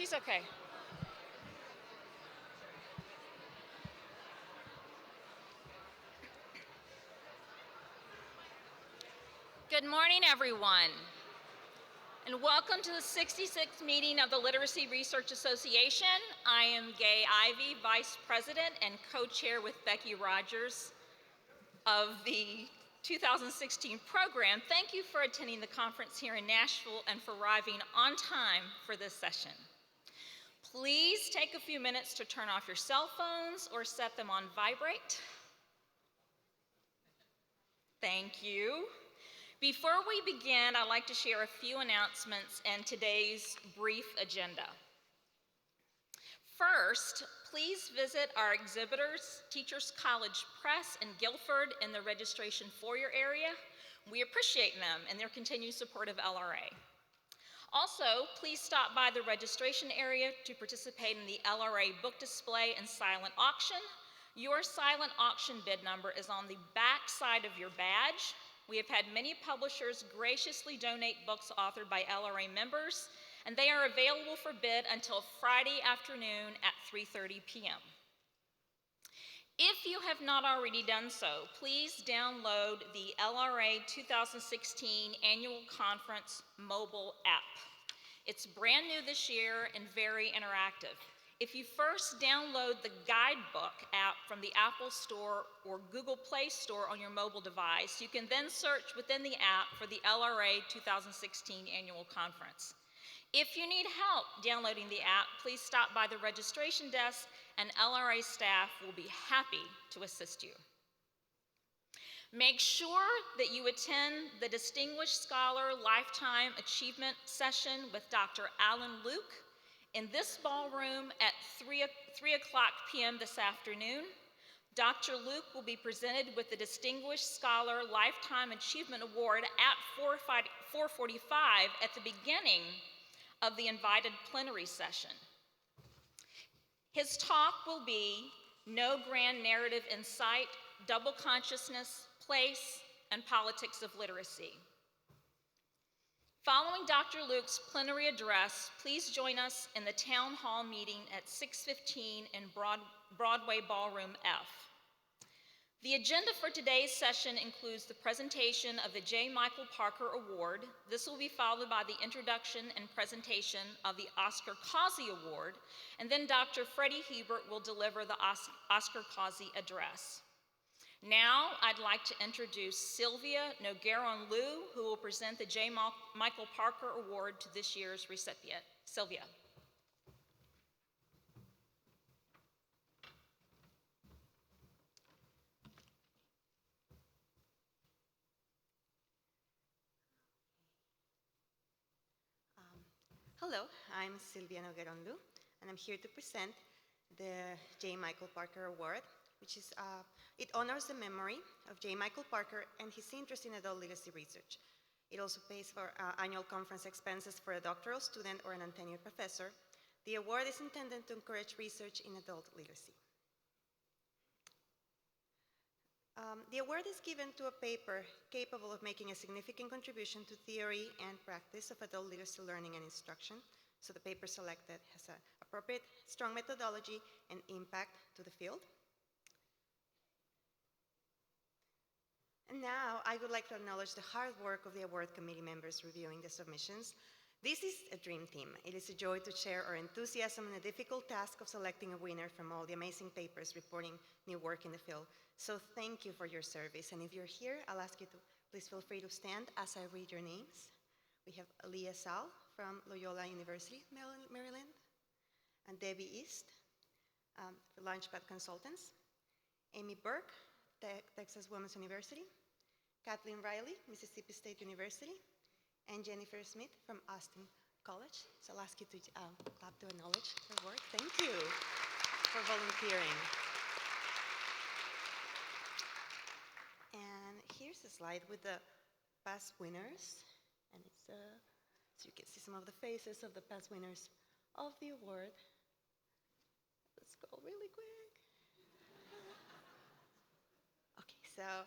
She's okay. Good morning, everyone, and welcome to the 66th meeting of the Literacy Research Association. I am Gay Ivey, Vice President and co-chair with Becky Rogers of the 2016 program. Thank you for attending the conference here in Nashville and for arriving on time for this session. Please take a few minutes to turn off your cell phones or set them on vibrate. Thank you. Before we begin, I'd like to share a few announcements and today's brief agenda. First, please visit our exhibitors, Teachers College Press in Guilford in the registration foyer area. We appreciate them and their continued support of LRA. Also, please stop by the registration area to participate in the LRA book display and silent auction. Your silent auction bid number is on the back side of your badge. We have had many publishers graciously donate books authored by LRA members, and they are available for bid until Friday afternoon at 3:30 p.m. If you have not already done so, please download the LRA 2016 Annual Conference mobile app. It's brand new this year and very interactive. If you first download the guidebook app from the Apple Store or Google Play Store on your mobile device, you can then search within the app for the LRA 2016 Annual Conference. If you need help downloading the app, please stop by the registration desk and LRA staff will be happy to assist you. Make sure that you attend the Distinguished Scholar Lifetime Achievement session with Dr. Alan Luke in this ballroom at 3 o'clock p.m. this afternoon. Dr. Luke will be presented with the Distinguished Scholar Lifetime Achievement Award at 4:45 at the beginning of the invited plenary session. His talk will be No Grand Narrative in Sight, Double Consciousness, Place, and Politics of Literacy. Following Dr. Luke's plenary address, please join us in the town hall meeting at 6:15 in Broadway Ballroom F. The agenda for today's session includes the presentation of the J. Michael Parker Award. This will be followed by the introduction and presentation of the Causey Award, and then Dr. Freddie Hiebert will deliver the Causey address. Now, I'd like to introduce Sylvia Nogueron-Liu, who will present the J. Michael Parker Award to this year's recipient. Sylvia. Hello, I'm Sylvia Nogueron-Liu, and I'm here to present the J. Michael Parker Award, which is, it honors the memory of J. Michael Parker and his interest in adult literacy research. It also pays for annual conference expenses for a doctoral student or an untenured professor. The award is intended to encourage research in adult literacy. The award is given to a paper capable of making a significant contribution to theory and practice of adult literacy learning and instruction. So the paper selected has an appropriate, strong methodology and impact to the field. And now I would like to acknowledge the hard work of the award committee members reviewing the submissions. This is a dream team. It is a joy to share our enthusiasm in the difficult task of selecting a winner from all the amazing papers reporting new work in the field. So thank you for your service. And if you're here, I'll ask you to please feel free to stand as I read your names. We have Leah Sal from Loyola University, Maryland, and Debbie East, Launchpad Consultants, Amy Burke, Texas Women's University, Kathleen Riley, Mississippi State University, and Jennifer Smith from Austin College. So I'll ask you to clap to acknowledge her work. Thank you for volunteering. And here's a slide with the past winners. And it's, so you can see some of the faces of the past winners of the award. Let's go really quick. Okay, so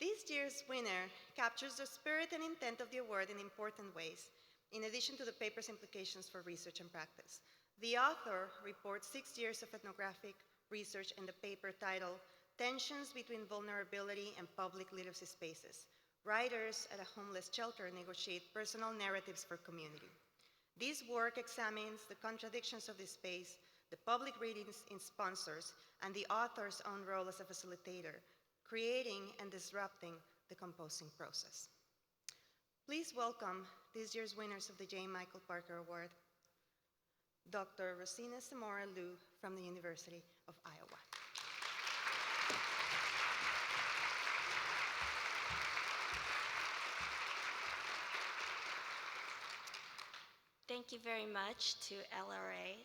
this year's winner captures the spirit and intent of the award in important ways, in addition to the paper's implications for research and practice. The author reports 6 years of ethnographic research in the paper titled Tensions Between Vulnerability and Public Literacy Spaces. Writers at a homeless shelter negotiate personal narratives for community. This work examines the contradictions of this space, the public readings in sponsors, and the author's own role as a facilitator, creating and disrupting the composing process. Please welcome this year's winners of the J. Michael Parker Award, Dr. Rosina Zamora Liu from the University of Iowa. Thank you very much to LRA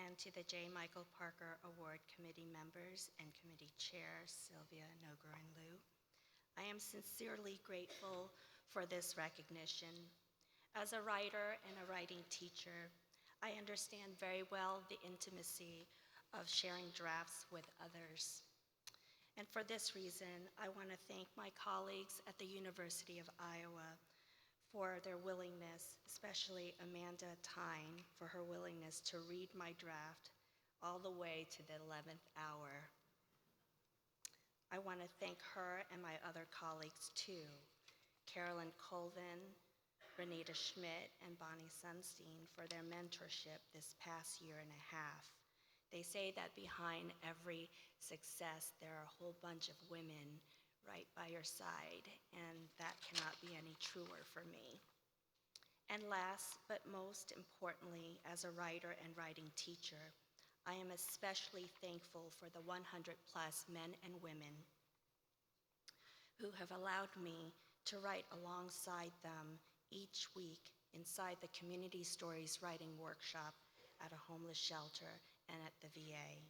and to the J. Michael Parker Award Committee members and Committee Chair Sylvia Noger and Liu. I am sincerely grateful for this recognition. As a writer and a writing teacher, I understand very well the intimacy of sharing drafts with others. And for this reason, I want to thank my colleagues at the University of Iowa for their willingness, especially Amanda Tyne for her willingness to read my draft all the way to the 11th hour. I want to thank her and my other colleagues too, Carolyn Colvin, Renita Schmidt, and Bonnie Sunstein for their mentorship this past year and a half. They say that behind every success, there are a whole bunch of women right by your side, and that cannot be any truer for me. And last but most importantly, as a writer and writing teacher, I am especially thankful for the 100+ men and women who have allowed me to write alongside them each week inside the Community Stories Writing Workshop at a homeless shelter and at the VA.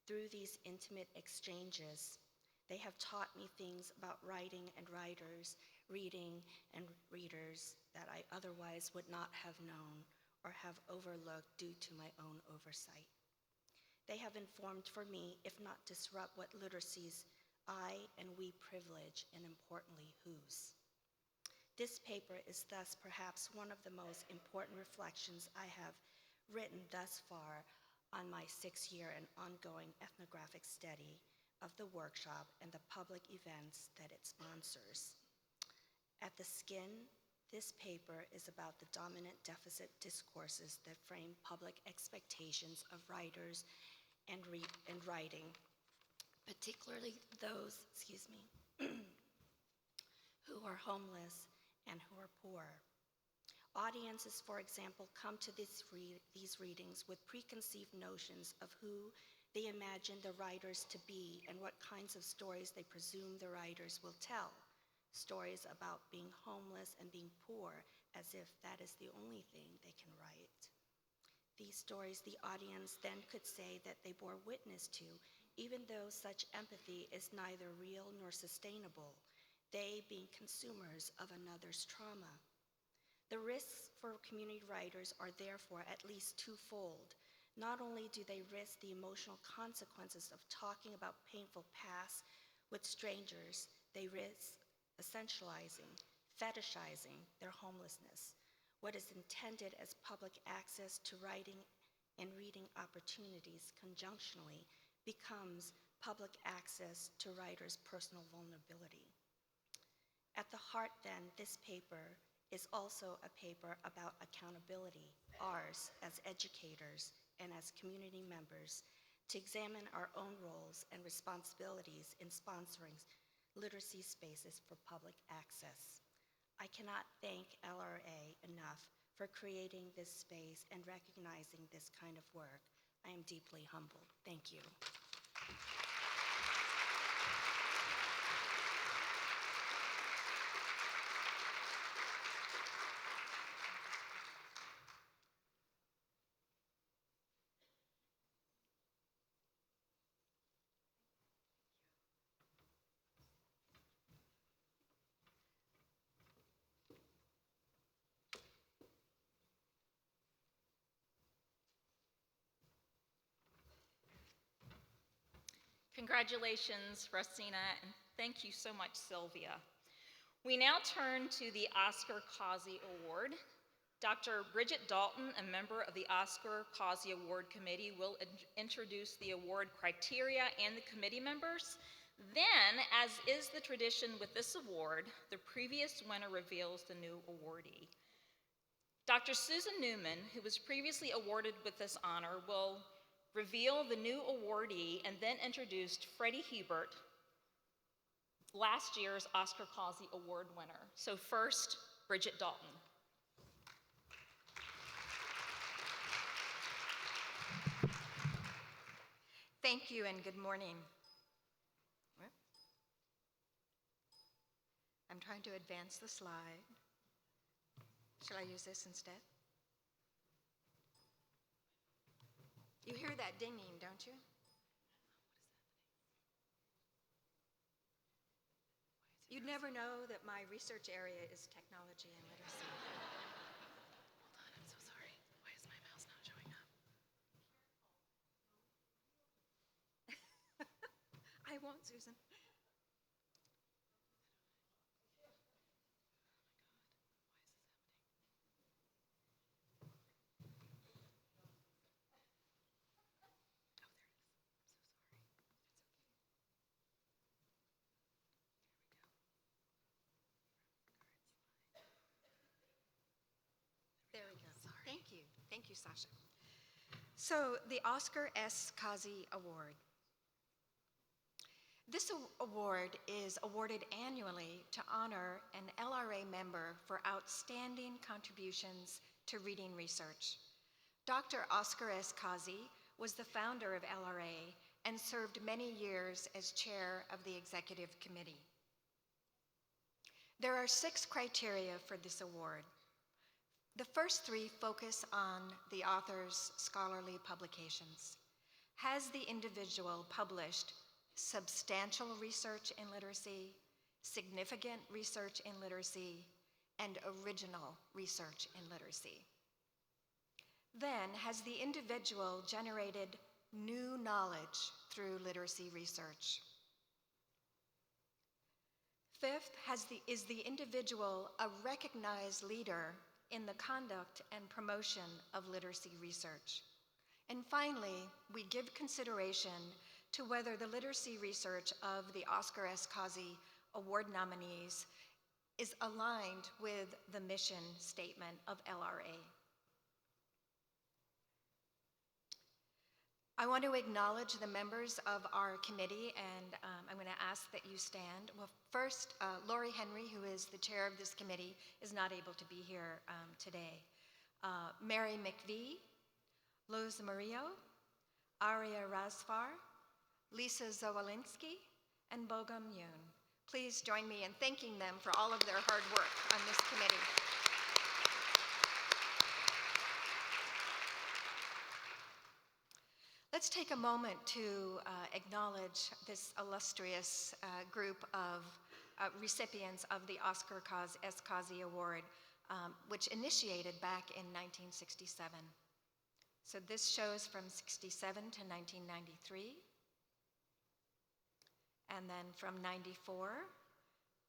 Through these intimate exchanges, they have taught me things about writing and writers, reading and readers that I otherwise would not have known or have overlooked due to my own oversight. They have informed for me, if not disrupt, what literacies I and we privilege, and importantly, whose. This paper is thus perhaps one of the most important reflections I have written thus far on my 6-year and ongoing ethnographic study of the workshop and the public events that it sponsors. At the skin, this paper is about the dominant deficit discourses that frame public expectations of writers and writing, particularly those, who are homeless and who are poor. Audiences, for example, come to these readings with preconceived notions of who they imagine the writers to be and what kinds of stories they presume the writers will tell. Stories about being homeless and being poor, as if that is the only thing they can write. These stories the audience then could say that they bore witness to, even though such empathy is neither real nor sustainable, they being consumers of another's trauma. The risks for community writers are therefore at least twofold. Not only do they risk the emotional consequences of talking about painful pasts with strangers, they risk essentializing, fetishizing their homelessness. What is intended as public access to writing and reading opportunities conjunctionally becomes public access to writers' personal vulnerability. At the heart, then, this paper is also a paper about accountability, ours as educators and as community members, to examine our own roles and responsibilities in sponsoring literacy spaces for public access. I cannot thank LRA enough for creating this space and recognizing this kind of work. I am deeply humbled. Thank you. Congratulations, Rosina, and thank you so much, Sylvia. We now turn to the Oscar Causey Award. Dr. Bridget Dalton, a member of the Oscar Causey Award Committee, will introduce the award criteria and the committee members. Then, as is the tradition with this award, the previous winner reveals the new awardee. Dr. Susan Newman, who was previously awarded with this honor, will reveal the new awardee and then introduce Freddie Hiebert, last year's Oscar Causey Award winner. So first, Bridget Dalton. Thank you and good morning. I'm trying to advance the slide. Shall I use this instead? You hear that dinging, don't you? You'd never know that my research area is technology and literacy. Hold on, I'm so sorry. Why is my mouse not showing up? I won't, Susan. There we go. Thank you. Thank you, Sasha. So, the Oscar S. Causey Award. This award is awarded annually to honor an LRA member for outstanding contributions to reading research. Dr. Oscar S. Causey was the founder of LRA and served many years as chair of the executive committee. There are 6 criteria for this award. The first 3 focus on the author's scholarly publications. Has the individual published substantial research in literacy, significant research in literacy, and original research in literacy? Then, has the individual generated new knowledge through literacy research? Fifth, is the individual a recognized leader in the conduct and promotion of literacy research? And finally, we give consideration to whether the literacy research of the Oscar S. Causey Award nominees is aligned with the mission statement of LRA. I want to acknowledge the members of our committee, and I'm going to ask that you stand. Well, first, Lori Henry, who is the chair of this committee, is not able to be here today. Mary McVie, Luz Murillo, Aria Razfar, Lisa Zawolinsky, and Bogum Yoon. Please join me in thanking them for all of their hard work on this committee. Let's take a moment to acknowledge this illustrious group of recipients of the Oscar S. Causey Award, which initiated back in 1967. So this shows from 67 to 1993, and then from 94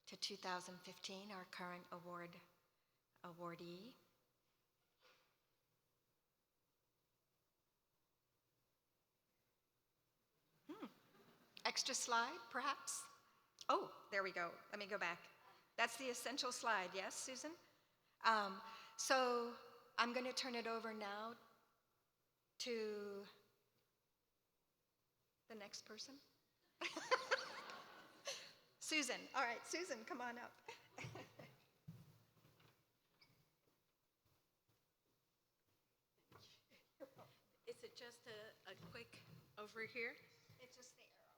to 2015, our current awardee. Extra slide, perhaps? Oh, there we go. Let me go back. That's the essential slide, yes, Susan? So I'm going to turn it over now to the next person. Susan. All right, Susan, come on up. Is it just a quick over here? It's just the arrow,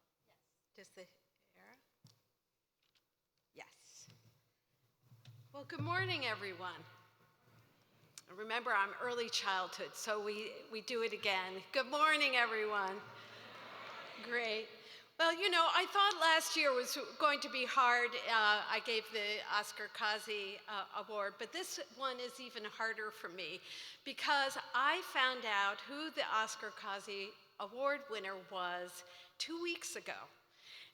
yes. Just the arrow? Yes. Well, good morning, everyone. Remember, I'm early childhood, so we do it again. Good morning, everyone. Great. Well, you know, I thought last year was going to be hard. I gave the Oscar Causey Award, but this one is even harder for me because I found out who the Oscar Causey Award winner was 2 weeks ago,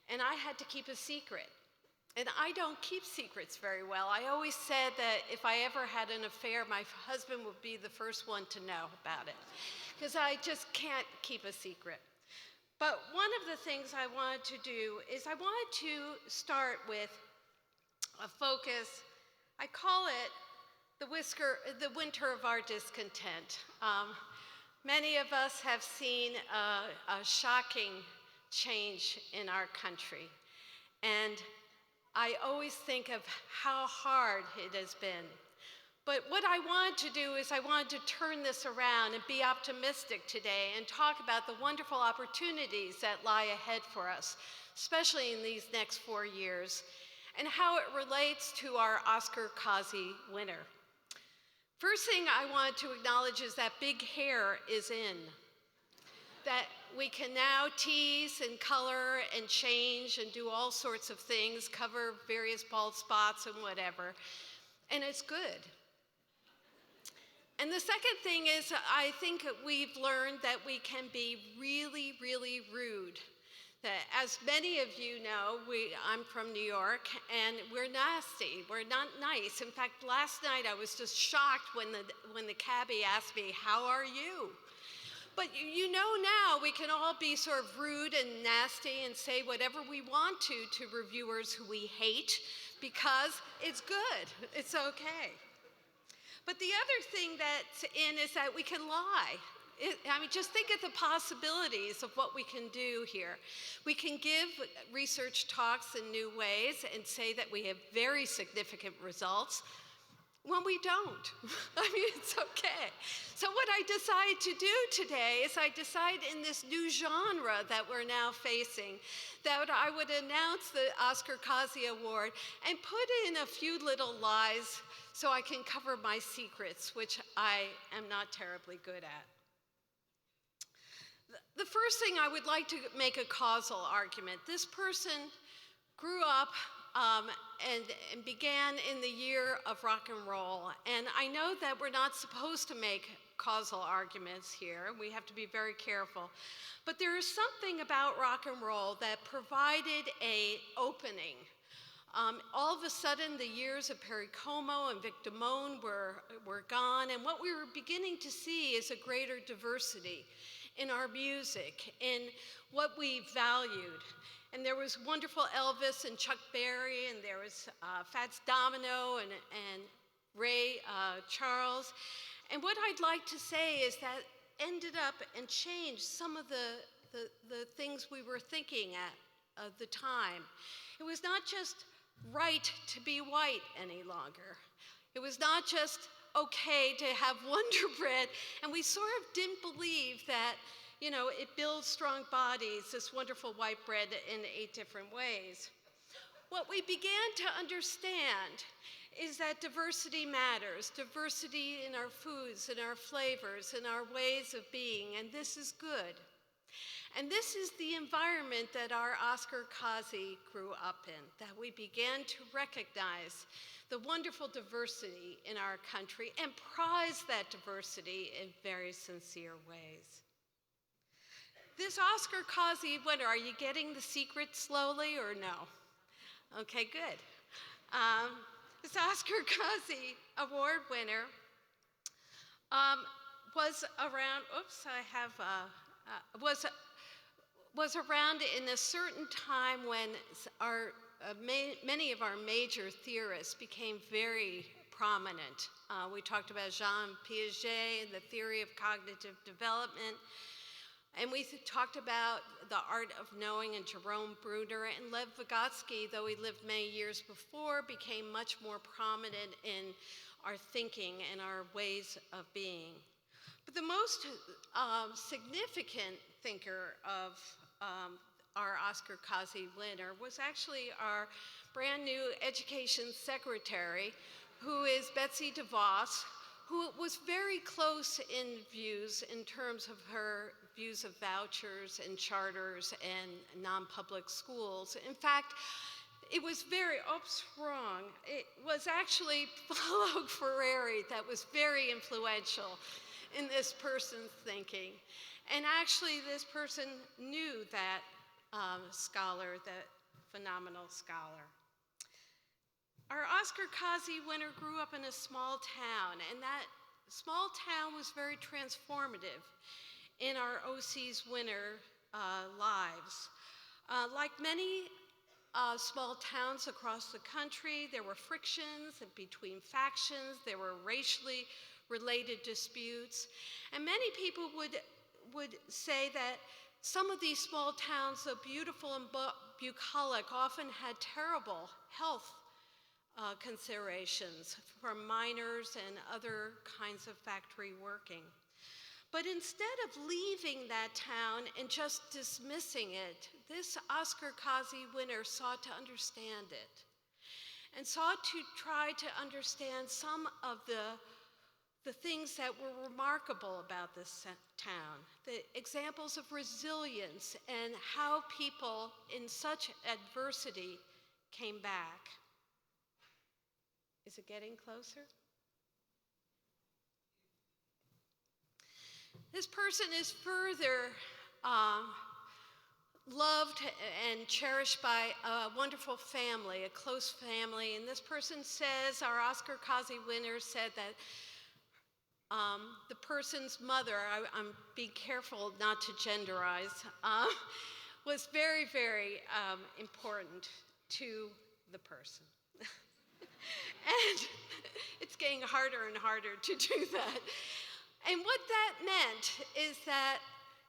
and I had to keep a secret. And I don't keep secrets very well. I always said that if I ever had an affair, my husband would be the first one to know about it, because I just can't keep a secret. But one of the things I wanted to do is I wanted to start with a focus. I call it the winter of our discontent. Many of us have seen a shocking change in our country. And I always think of how hard it has been. But what I wanted to do is I wanted to turn this around and be optimistic today and talk about the wonderful opportunities that lie ahead for us, especially in these next 4 years, and how it relates to our Oscar Causey winner. First thing I wanted to acknowledge is that big hair is in. That we can now tease and color and change and do all sorts of things, cover various bald spots and whatever, and it's good. And the second thing is I think we've learned that we can be really, really rude. That as many of you know, I'm from New York, and we're nasty. We're not nice. In fact, last night I was just shocked when the cabbie asked me, "How are you?" But you know now we can all be sort of rude and nasty and say whatever we want to reviewers who we hate, because it's good. It's okay. But the other thing that's in is that we can lie. Just think of the possibilities of what we can do here. We can give research talks in new ways and say that we have very significant results when we don't. It's okay. So what I decided to do today is I decided in this new genre that we're now facing that I would announce the Oscar Causey Award and put in a few little lies so I can cover my secrets, which I am not terribly good at. The first thing I would like to make a causal argument. This person grew up and began in the year of rock and roll. And I know that we're not supposed to make causal arguments here. We have to be very careful. But there is something about rock and roll that provided an opening. All of a sudden, the years of Perry Como and Vic Damone were gone, and what we were beginning to see is a greater diversity in our music, in what we valued. And there was wonderful Elvis and Chuck Berry, and there was Fats Domino and Ray Charles. And what I'd like to say is that ended up and changed some of the things we were thinking at the time. It was not just right to be white any longer. It was not just okay to have Wonder Bread, and we sort of didn't believe that, it builds strong bodies, this wonderful white bread, in 8 different ways. What we began to understand is that diversity matters, diversity in our foods, in our flavors, in our ways of being, and this is good. And this is the environment that our Oscar Causey grew up in, that we began to recognize the wonderful diversity in our country and prize that diversity in very sincere ways. This Oscar Causey winner, are you getting the secret slowly or no? Okay, good. This Oscar Causey Award winner was around, was around in a certain time when many of our major theorists became very prominent. We talked about Jean Piaget and the theory of cognitive development. And we talked about the art of knowing and Jerome Bruner, and Lev Vygotsky, though he lived many years before, became much more prominent in our thinking and our ways of being. But the most significant thinker of our Oscar Causey winner was actually our brand new education secretary, who is Betsy DeVos, who was very close in views in terms of her views of vouchers and charters and non-public schools. In fact, it was it was actually Paulo Freire that was very influential in this person's thinking. And actually, this person knew that scholar, that phenomenal scholar. Our Oscar Causey winner grew up in a small town, and that small town was very transformative in our OC's winner lives. Like many small towns across the country, there were frictions between factions, there were racially related disputes, and many people would say that some of these small towns, though beautiful and bucolic, often had terrible health considerations for miners and other kinds of factory working. But instead of leaving that town and just dismissing it, this Oscar Causey winner sought to understand it and sought to try to understand some of the things that were remarkable about this town, the examples of resilience and how people in such adversity came back. Is it getting closer? This person is further loved and cherished by a wonderful family, a close family. And this person says, our Oscar Causey winner said that the person's mother, I'm being careful not to genderize, was very, very important to the person. And it's getting harder and harder to do that. And what that meant is that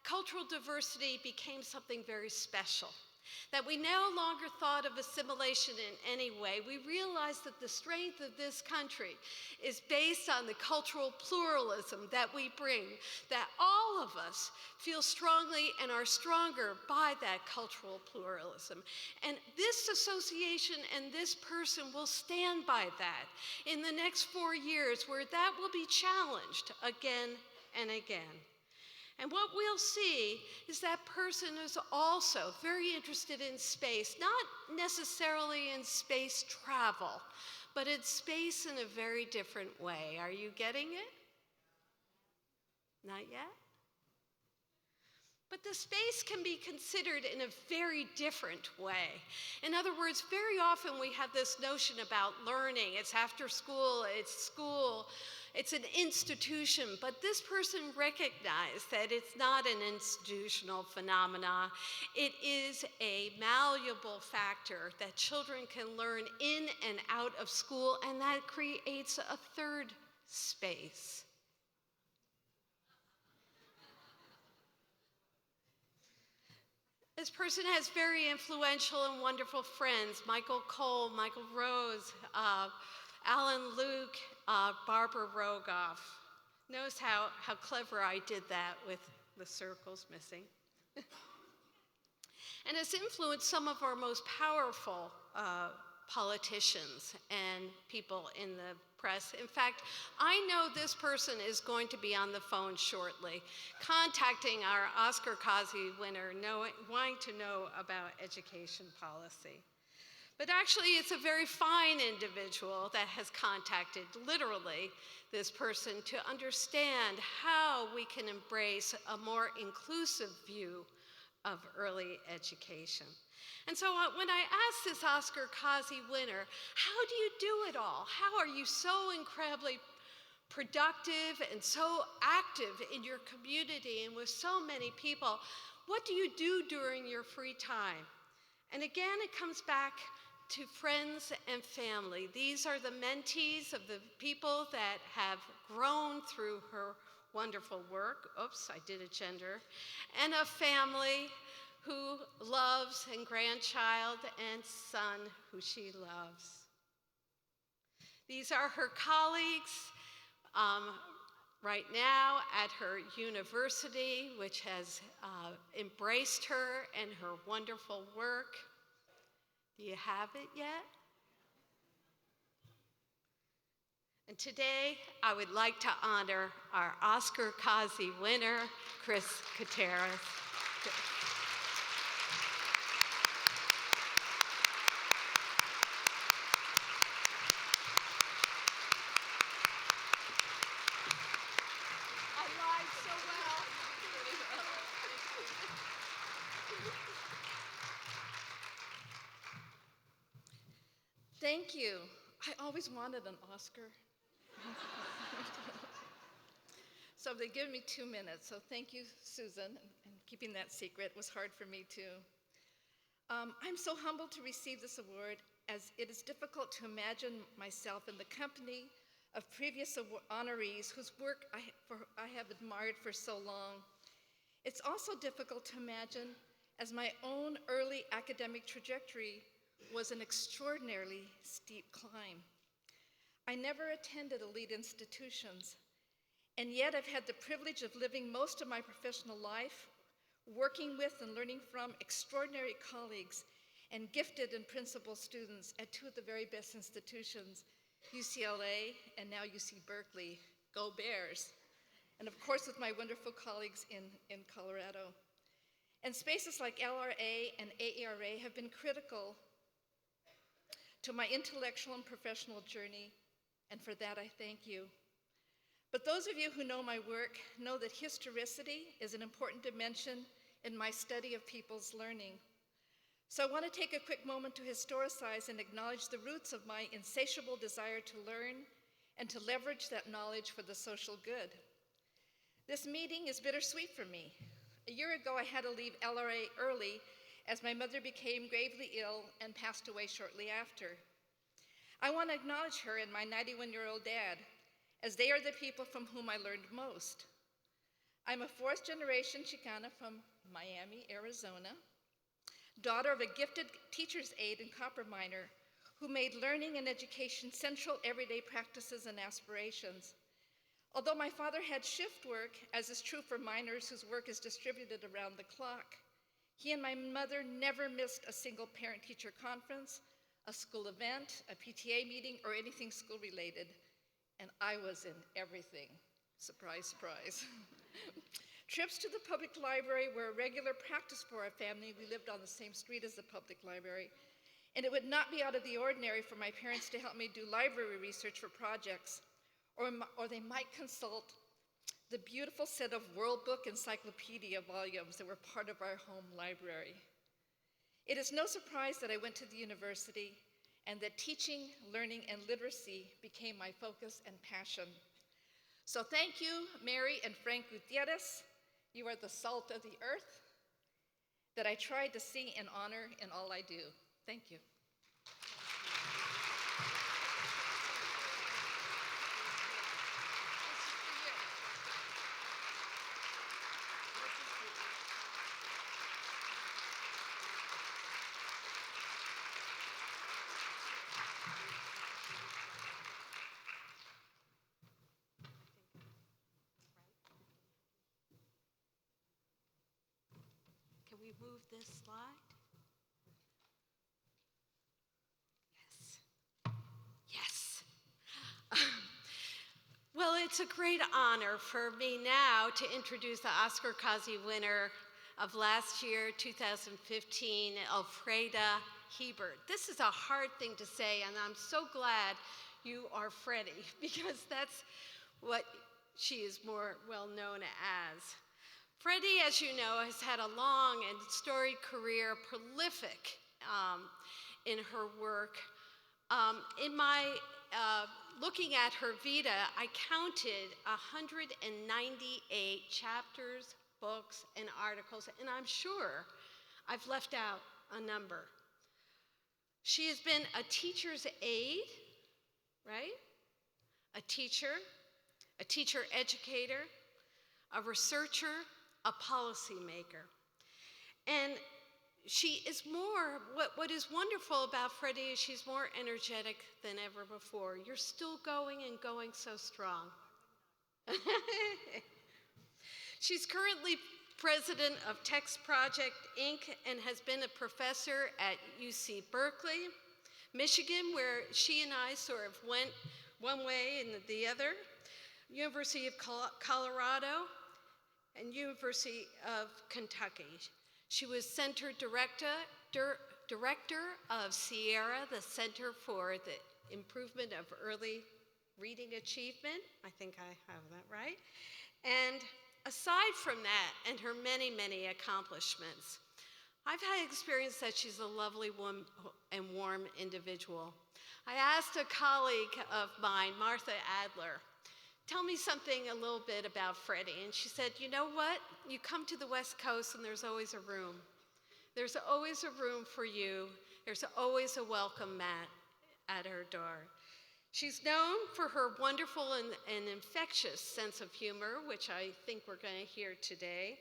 cultural diversity became something very special, that we no longer thought of assimilation in any way. We realized that the strength of this country is based on the cultural pluralism that we bring, that all of us feel strongly and are stronger by that cultural pluralism. And this association and this person will stand by that in the next 4 years, where that will be challenged again and again. And what we'll see is that person is also very interested in space, not necessarily in space travel, but in space in a very different way. Are you getting it? Not yet? But the space can be considered in a very different way. In other words, very often we have this notion about learning. It's after school, it's an institution, but this person recognized that it's not an institutional phenomena. It is a malleable factor that children can learn in and out of school, and that creates a third space. This person has very influential and wonderful friends: Michael Cole, Michael Rose, Alan Luke, Barbara Rogoff. Notice how clever I did that with the circles missing. And has influenced some of our most powerful politicians and people in the press. In fact, I know this person is going to be on the phone shortly, contacting our Oscar Causey winner, wanting to know about education policy. But actually, it's a very fine individual that has contacted, literally, this person to understand how we can embrace a more inclusive view of early education. And so when I asked this Oscar Causey winner, how do you do it all? How are you so incredibly productive and so active in your community and with so many people? What do you do during your free time? And again, it comes back to friends and family. These are the mentees of the people that have grown through her wonderful work. Oops, I did a gender. And a family who loves, and grandchild and son who she loves. These are her colleagues right now at her university, which has embraced her and her wonderful work. Do you have it yet? And today, I would like to honor our Oscar Causey winner, Chris Kateris. Thank you. I always wanted an Oscar. So they give me 2 minutes. So thank you, Susan, and keeping that secret was hard for me too. I'm so humbled to receive this award, as it is difficult to imagine myself in the company of previous honorees whose work I have admired for so long. It's also difficult to imagine, as my own early academic trajectory was an extraordinarily steep climb. I never attended elite institutions, and yet I've had the privilege of living most of my professional life working with and learning from extraordinary colleagues and gifted and principal students at two of the very best institutions, UCLA and now UC Berkeley. Go Bears. And of course with my wonderful colleagues in Colorado. And spaces like LRA and AERA have been critical to my intellectual and professional journey, and for that I thank you. But those of you who know my work know that historicity is an important dimension in my study of people's learning. So I want to take a quick moment to historicize and acknowledge the roots of my insatiable desire to learn and to leverage that knowledge for the social good. This meeting is bittersweet for me. A year ago, I had to leave LRA early as my mother became gravely ill and passed away shortly after. I want to acknowledge her and my 91-year-old dad, as they are the people from whom I learned most. I'm a fourth-generation Chicana from Miami, Arizona, daughter of a gifted teacher's aide and copper miner who made learning and education central everyday practices and aspirations. Although my father had shift work, as is true for miners whose work is distributed around the clock, he and my mother never missed a single parent-teacher conference, a school event, a PTA meeting, or anything school-related. And I was in everything. Surprise, surprise. Trips to the public library were a regular practice for our family. We lived on the same street as the public library. And it would not be out of the ordinary for my parents to help me do library research for projects, or they might consult the beautiful set of World Book Encyclopedia volumes that were part of our home library. It is no surprise that I went to the university and that teaching, learning, and literacy became my focus and passion. So thank you, Mary and Frank Gutierrez. You are the salt of the earth that I try to see and honor in all I do. Thank you. Can we move this slide? Yes. Yes. Well, it's a great honor for me now to introduce the Oscar Causey winner of last year, 2015, Elfrieda Heibert. This is a hard thing to say, and I'm so glad you are Freddie, because that's what she is more well known as. Freddie, as you know, has had a long and storied career, prolific in her work. In my looking at her vita, I counted 198 chapters, books, and articles, and I'm sure I've left out a number. She has been a teacher's aide, right? A teacher educator, a researcher, a policymaker. And she is more, what is wonderful about Freddie is she's more energetic than ever before. You're still going and going so strong. She's currently president of Text Project, Inc., and has been a professor at UC Berkeley, Michigan, where she and I sort of went one way and the other, University of Colorado, and University of Kentucky. She was center director of Sierra, the Center for the Improvement of Early Reading Achievement. I think I have that right. And aside from that, and her many, many accomplishments, I've had experience that she's a lovely woman and warm individual. I asked a colleague of mine, Martha Adler, tell me something a little bit about Freddie. And she said, you know what? You come to the West Coast and there's always a room. There's always a room for you. There's always a welcome mat at her door. She's known for her wonderful and infectious sense of humor, which I think we're going to hear today.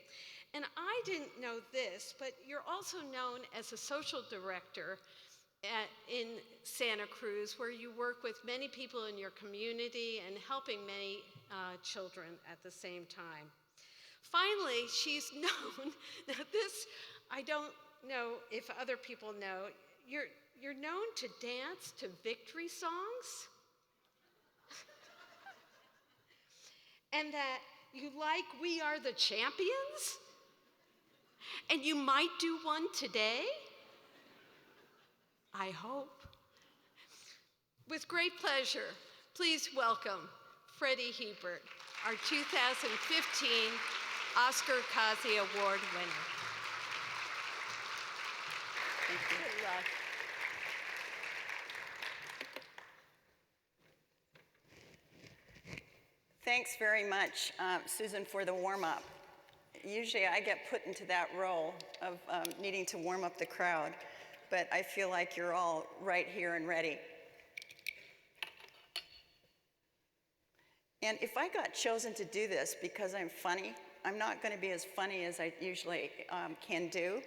And I didn't know this, but you're also known as a social director in Santa Cruz, where you work with many people in your community and helping many children at the same time. Finally, she's known, now this, I don't know if other people know, you're known to dance to victory songs, and that you like We Are the Champions, and you might do one today, I hope. With great pleasure, please welcome Freddie Heibert, our 2015 Oscar Causey Award winner. Thank you. Good luck. Thanks very much, Susan, for the warm-up. Usually I get put into that role of needing to warm up the crowd, but I feel like you're all right here and ready. And if I got chosen to do this because I'm funny, I'm not going to be as funny as I usually can do.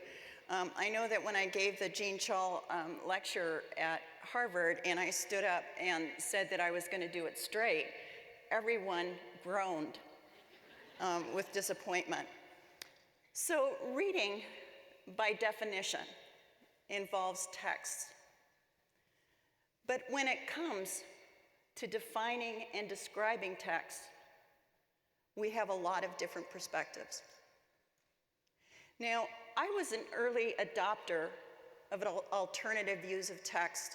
I know that when I gave the Jean Chall lecture at Harvard and I stood up and said that I was going to do it straight, everyone groaned with disappointment. So reading, by definition, involves text. But when it comes to defining and describing text, we have a lot of different perspectives. Now, I was an early adopter of alternative views of text,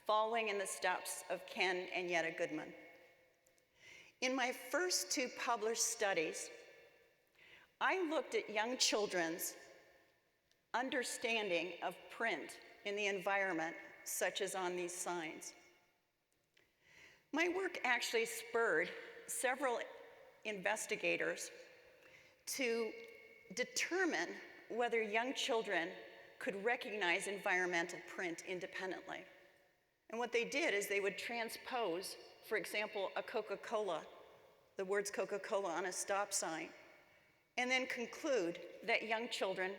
following in the steps of Ken and Yetta Goodman. In my first two published studies, I looked at young children's understanding of print in the environment, such as on these signs. My work actually spurred several investigators to determine whether young children could recognize environmental print independently. And what they did is they would transpose, for example, a Coca-Cola, the words Coca-Cola on a stop sign, and then conclude that young children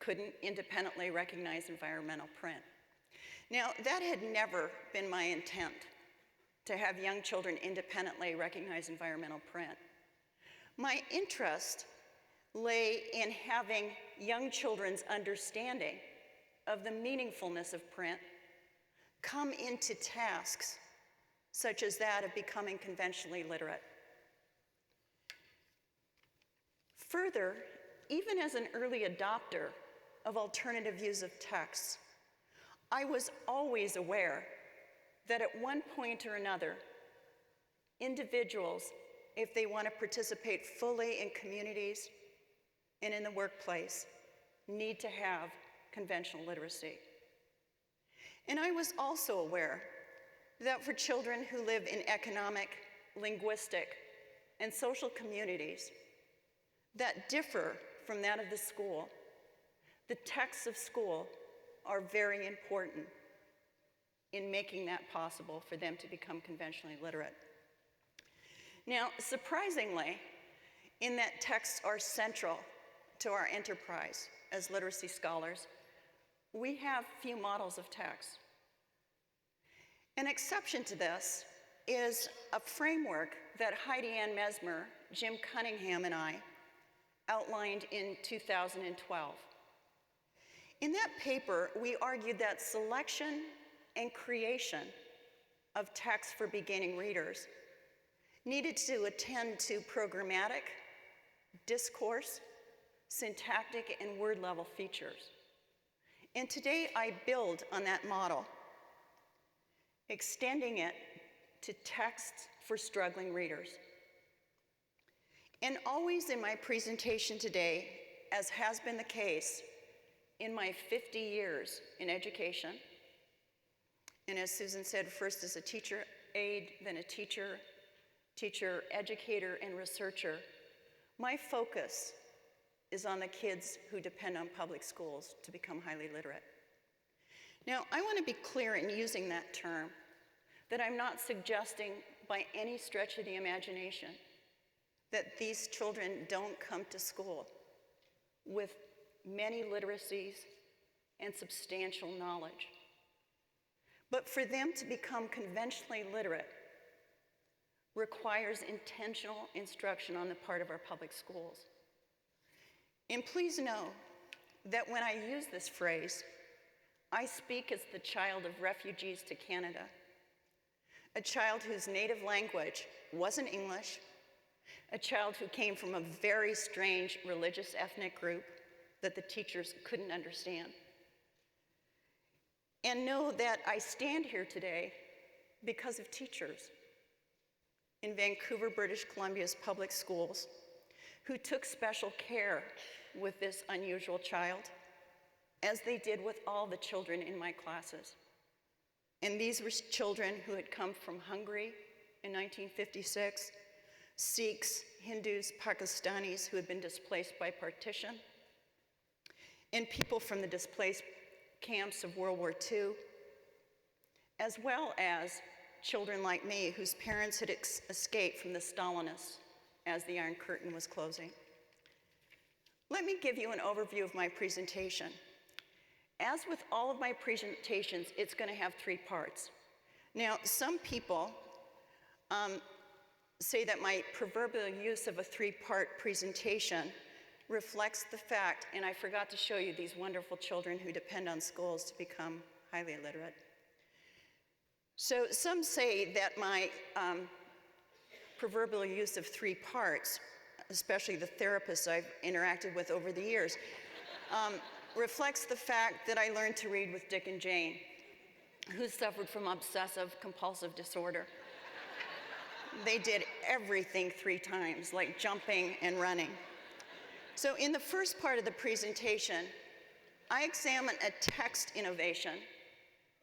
couldn't independently recognize environmental print. Now, that had never been my intent, to have young children independently recognize environmental print. My interest lay in having young children's understanding of the meaningfulness of print come into tasks such as that of becoming conventionally literate. Further, even as an early adopter of alternative views of text, I was always aware that at one point or another, individuals, if they want to participate fully in communities and in the workplace, need to have conventional literacy. And I was also aware that for children who live in economic, linguistic, and social communities that differ from that of the school, the texts of school are very important in making that possible for them to become conventionally literate. Now, surprisingly, in that texts are central to our enterprise as literacy scholars, we have few models of text. An exception to this is a framework that Heidi Ann Mesmer, Jim Cunningham, and I outlined in 2012. In that paper, we argued that selection and creation of text for beginning readers needed to attend to programmatic, discourse, syntactic, and word-level features. And today I build on that model, extending it to text for struggling readers. And always in my presentation today, as has been the case in my 50 years in education, And as Susan said, first as a teacher aide, then a teacher, educator, and researcher, my focus is on the kids who depend on public schools to become highly literate. Now, I want to be clear in using that term that I'm not suggesting by any stretch of the imagination that these children don't come to school with many literacies and substantial knowledge. But for them to become conventionally literate requires intentional instruction on the part of our public schools. And please know that when I use this phrase, I speak as the child of refugees to Canada, a child whose native language wasn't English, a child who came from a very strange religious ethnic group that the teachers couldn't understand. And know that I stand here today because of teachers in Vancouver, British Columbia's public schools who took special care with this unusual child, as they did with all the children in my classes. And these were children who had come from Hungary in 1956, Sikhs, Hindus, Pakistanis who had been displaced by partition, and people from the displaced camps of World War II, as well as children like me whose parents had escaped from the Stalinists as the Iron Curtain was closing. Let me give you an overview of my presentation. As with all of my presentations, it's going to have 3 parts. Now, some people say that my proverbial use of a 3-part presentation reflects the fact, and I forgot to show you these wonderful children who depend on schools to become highly literate. So some say that my proverbial use of 3 parts, especially the therapists I've interacted with over the years, reflects the fact that I learned to read with Dick and Jane, who suffered from obsessive compulsive disorder. They did everything 3 times, like jumping and running. So in the first part of the presentation, I examine a text innovation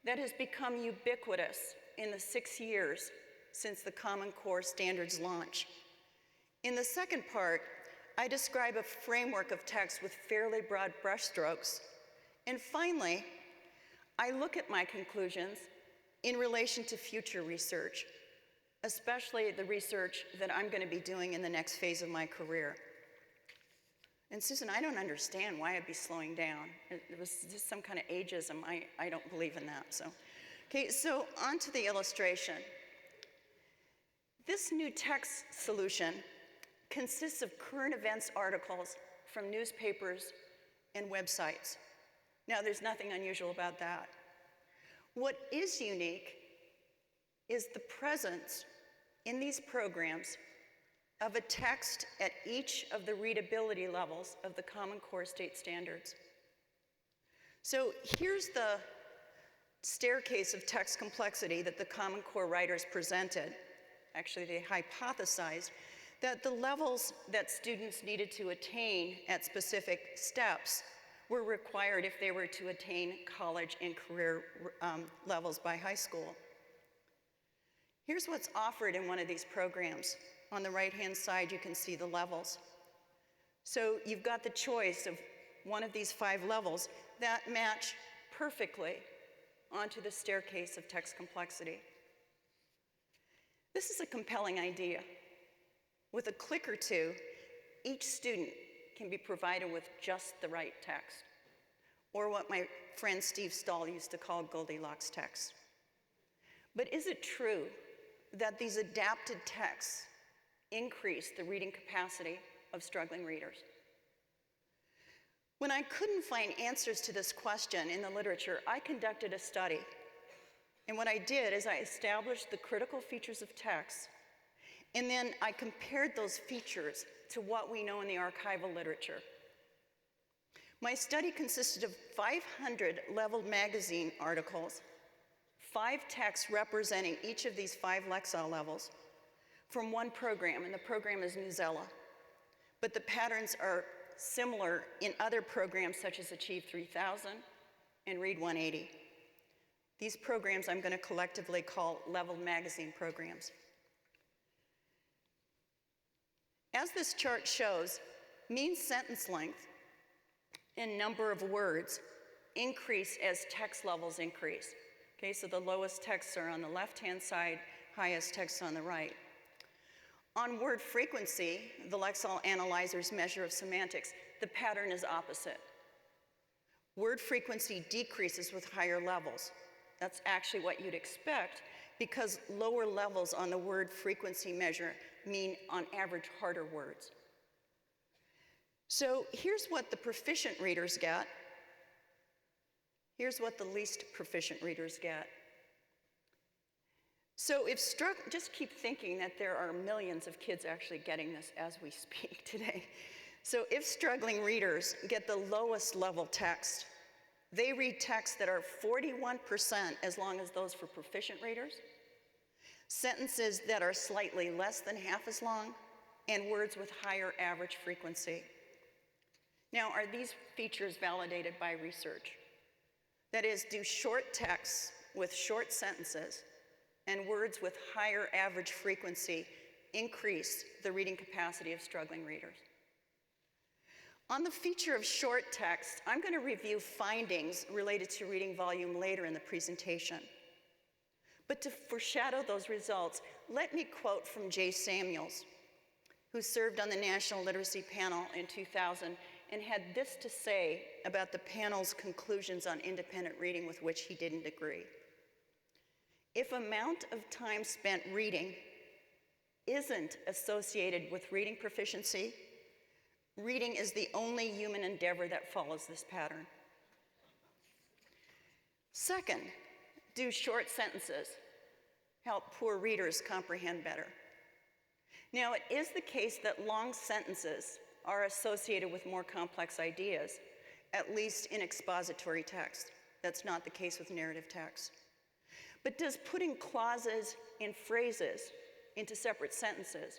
that has become ubiquitous in the 6 years since the Common Core standards launch. In the second part, I describe a framework of text with fairly broad brushstrokes. And finally, I look at my conclusions in relation to future research, especially the research that I'm going to be doing in the next phase of my career. And Susan, I don't understand why I'd be slowing down. It was just some kind of ageism. I don't believe in that. Okay, so on to the illustration. This new text solution consists of current events articles from newspapers and websites. Now, there's nothing unusual about that. What is unique is the presence in these programs of a text at each of the readability levels of the Common Core state standards. So here's the staircase of text complexity that the Common Core writers presented. Actually, they hypothesized that the levels that students needed to attain at specific steps were required if they were to attain college and career levels by high school. Here's what's offered in one of these programs. On the right-hand side, you can see the levels. So you've got the choice of one of these 5 levels that match perfectly onto the staircase of text complexity. This is a compelling idea. With a click or 2, each student can be provided with just the right text, or what my friend Steve Stahl used to call Goldilocks text. But is it true that these adapted texts increase the reading capacity of struggling readers? When I couldn't find answers to this question in the literature, I conducted a study. And what I did is I established the critical features of text, and then I compared those features to what we know in the archival literature. My study consisted of 500 leveled magazine articles, 5 texts representing each of these 5 Lexile levels from one program, and the program is Newsella. But the patterns are similar in other programs such as Achieve 3000 and Read 180. These programs I'm going to collectively call Level Magazine programs. As this chart shows, mean sentence length and number of words increase as text levels increase. Okay, so the lowest texts are on the left-hand side, highest texts on the right. On word frequency, the Lexile Analyzer's measure of semantics, the pattern is opposite. Word frequency decreases with higher levels. That's actually what you'd expect because lower levels on the word frequency measure mean, on average, harder words. So here's what the proficient readers get. Here's what the least proficient readers get. So just keep thinking that there are millions of kids actually getting this as we speak today. So if struggling readers get the lowest level text, they read texts that are 41% as long as those for proficient readers, sentences that are slightly less than half as long, and words with higher average frequency. Now, are these features validated by research? That is, do short texts with short sentences and words with higher average frequency increase the reading capacity of struggling readers? On the feature of short text, I'm going to review findings related to reading volume later in the presentation. But to foreshadow those results, let me quote from Jay Samuels, who served on the National Literacy Panel in 2000 and had this to say about the panel's conclusions on independent reading with which he didn't agree. If amount of time spent reading isn't associated with reading proficiency, reading is the only human endeavor that follows this pattern. Second, do short sentences help poor readers comprehend better? Now, it is the case that long sentences are associated with more complex ideas, at least in expository text. That's not the case with narrative text. But does putting clauses and phrases into separate sentences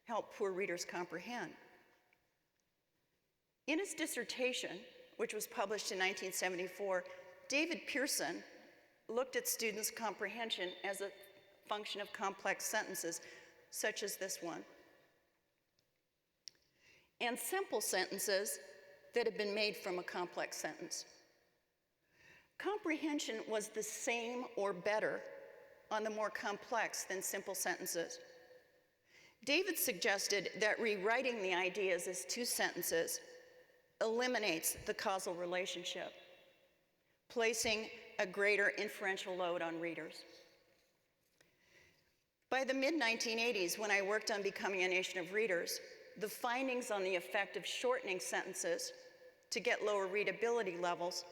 help poor readers comprehend? In his dissertation, which was published in 1974, David Pearson looked at students' comprehension as a function of complex sentences, such as this one, and simple sentences that have been made from a complex sentence. Comprehension was the same or better on the more complex than simple sentences. David suggested that rewriting the ideas as two sentences eliminates the causal relationship, placing a greater inferential load on readers. By the mid-1980s, when I worked on Becoming a Nation of Readers, the findings on the effect of shortening sentences to get lower readability levels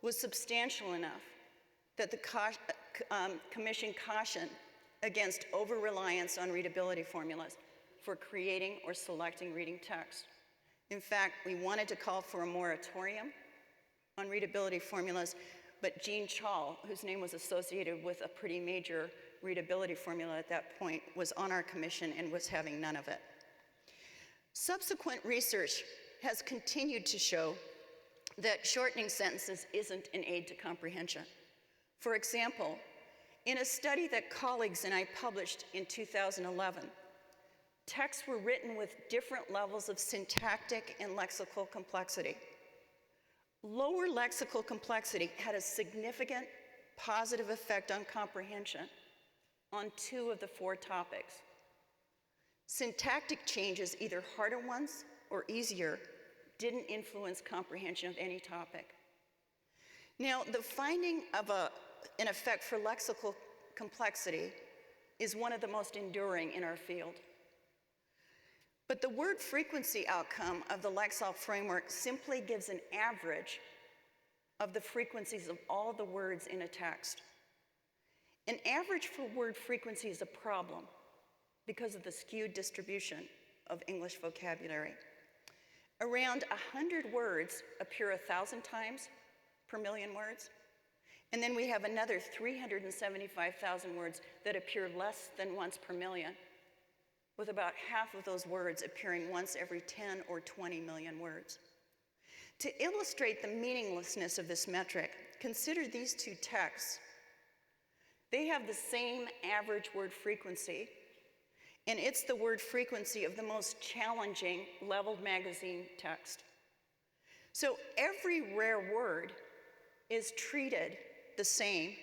was substantial enough that the Commission cautioned against over-reliance on readability formulas for creating or selecting reading text. In fact, we wanted to call for a moratorium on readability formulas, but Jean Chall, whose name was associated with a pretty major readability formula at that point, was on our commission and was having none of it. Subsequent research has continued to show that shortening sentences isn't an aid to comprehension. For example, in a study that colleagues and I published in 2011, texts were written with different levels of syntactic and lexical complexity. Lower lexical complexity had a significant positive effect on comprehension on 2 of the 4 topics. Syntactic changes, either harder ones or easier, didn't influence comprehension of any topic. Now, the finding of an effect for lexical complexity is one of the most enduring in our field. But the word frequency outcome of the Lexile framework simply gives an average of the frequencies of all the words in a text. An average for word frequency is a problem because of the skewed distribution of English vocabulary. Around 100 words appear 1,000 times per million words, and then we have another 375,000 words that appear less than once per million, with about half of those words appearing once every 10 or 20 million words. To illustrate the meaninglessness of this metric, consider these 2 texts They have the same average word frequency, and it's the word frequency of the most challenging leveled magazine text. So every rare word is treated the same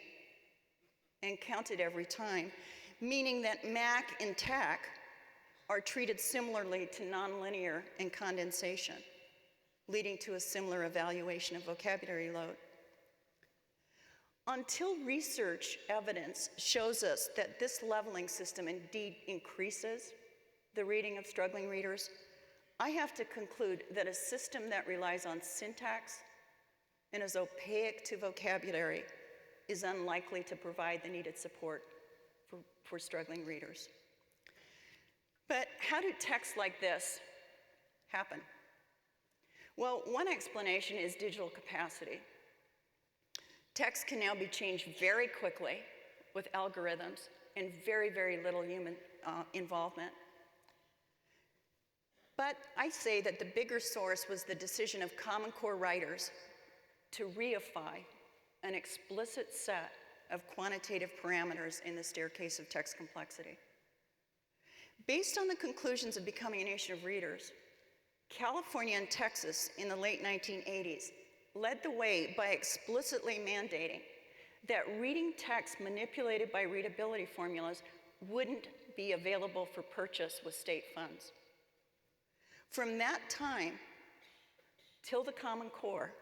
and counted every time, meaning that Mac and TAC are treated similarly to nonlinear and condensation, leading to a similar evaluation of vocabulary load. Until research evidence shows us that this leveling system indeed increases the reading of struggling readers, I have to conclude that a system that relies on syntax and is opaque to vocabulary is unlikely to provide the needed support for struggling readers. But how do texts like this happen? Well, one explanation is digital capacity. Text can now be changed very quickly with algorithms and very, very little human involvement. But I say that the bigger source was the decision of Common Core writers to reify an explicit set of quantitative parameters in the staircase of text complexity. Based on the conclusions of Becoming a Nation of Readers, California and Texas in the late 1980s led the way by explicitly mandating that reading text manipulated by readability formulas wouldn't be available for purchase with state funds. From that time till the Common Core,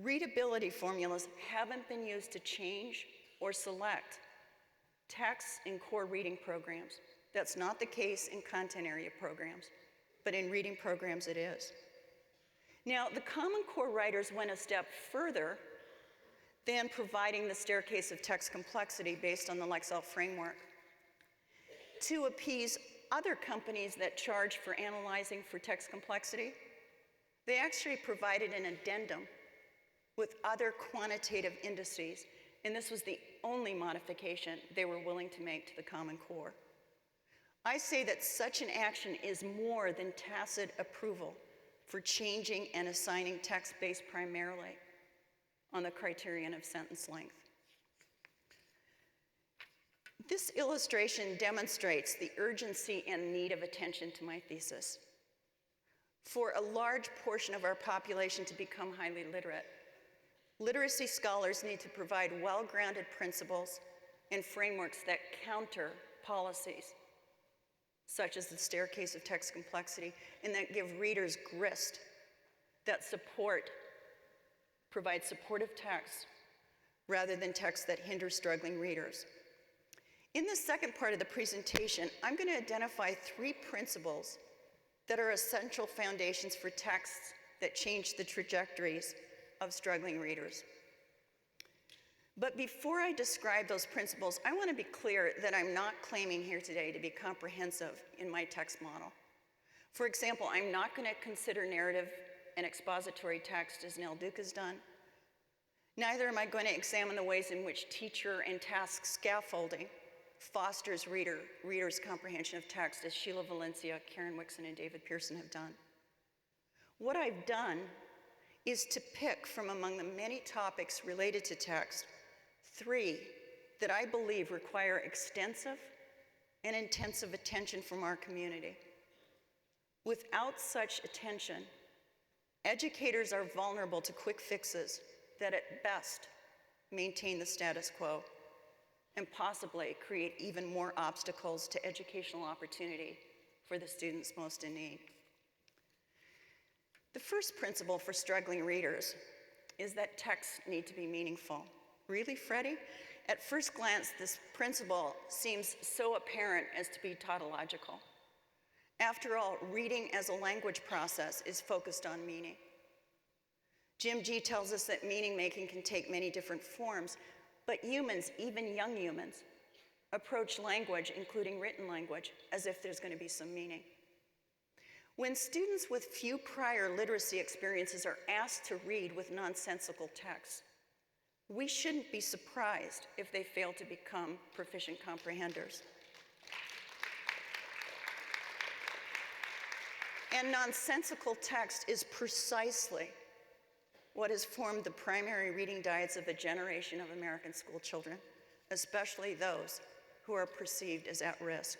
readability formulas haven't been used to change or select texts in core reading programs. That's not the case in content area programs, but in reading programs it is. Now, the Common Core writers went a step further than providing the staircase of text complexity based on the Lexile framework. To appease other companies that charge for analyzing for text complexity, they actually provided an addendum with other quantitative indices, and this was the only modification they were willing to make to the Common Core. I say that such an action is more than tacit approval for changing and assigning text based primarily on the criterion of sentence length. This illustration demonstrates the urgency and need of attention to my thesis. For a large portion of our population to become highly literate, literacy scholars need to provide well-grounded principles and frameworks that counter policies, such as the staircase of text complexity, and that give readers grist, that provide supportive text rather than text that hinder struggling readers. In the second part of the presentation, I'm going to identify 3 principles that are essential foundations for texts that change the trajectories of struggling readers. But before I describe those principles, I want to be clear that I'm not claiming here today to be comprehensive in my text model. For example, I'm not going to consider narrative and expository text as Nell Duke has done. Neither am I going to examine the ways in which teacher and task scaffolding fosters readers' comprehension of text as Sheila Valencia, Karen Wixon, and David Pearson have done. What I've done is to pick from among the many topics related to text 3 that I believe require extensive and intensive attention from our community. Without such attention, educators are vulnerable to quick fixes that at best maintain the status quo and possibly create even more obstacles to educational opportunity for the students most in need. The first principle for struggling readers is that texts need to be meaningful. Really, Freddie? At first glance, this principle seems so apparent as to be tautological. After all, reading as a language process is focused on meaning. Jim G. tells us that meaning making can take many different forms, but humans, even young humans, approach language, including written language, as if there's going to be some meaning. When students with few prior literacy experiences are asked to read with nonsensical texts, we shouldn't be surprised if they fail to become proficient comprehenders. And nonsensical text is precisely what has formed the primary reading diets of a generation of American school children especially those who are perceived as at risk.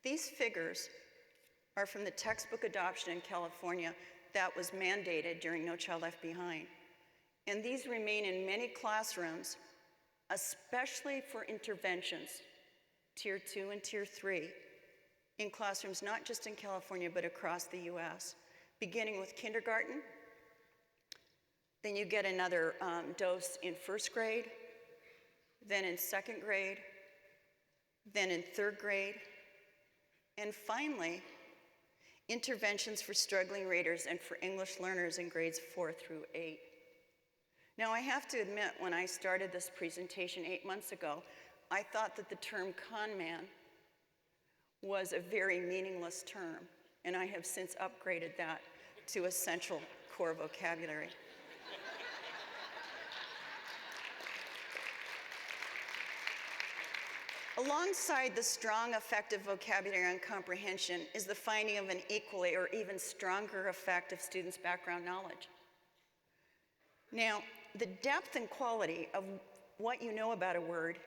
These figures are from the textbook adoption in California that was mandated during No Child Left Behind. And these remain in many classrooms, especially for interventions, Tier 2 and Tier 3, in classrooms not just in California, but across the US, beginning with kindergarten. Then you get another dose in first grade, then in second grade, then in third grade, and finally, interventions for struggling readers and for English learners in grades 4 through 8. Now, I have to admit, when I started this presentation 8 months ago, I thought that the term con man was a very meaningless term, and I have since upgraded that to a central core vocabulary. Alongside the strong, effective vocabulary on comprehension is the finding of an equally or even stronger effect of students' background knowledge. Now, the depth and quality of what you know about a word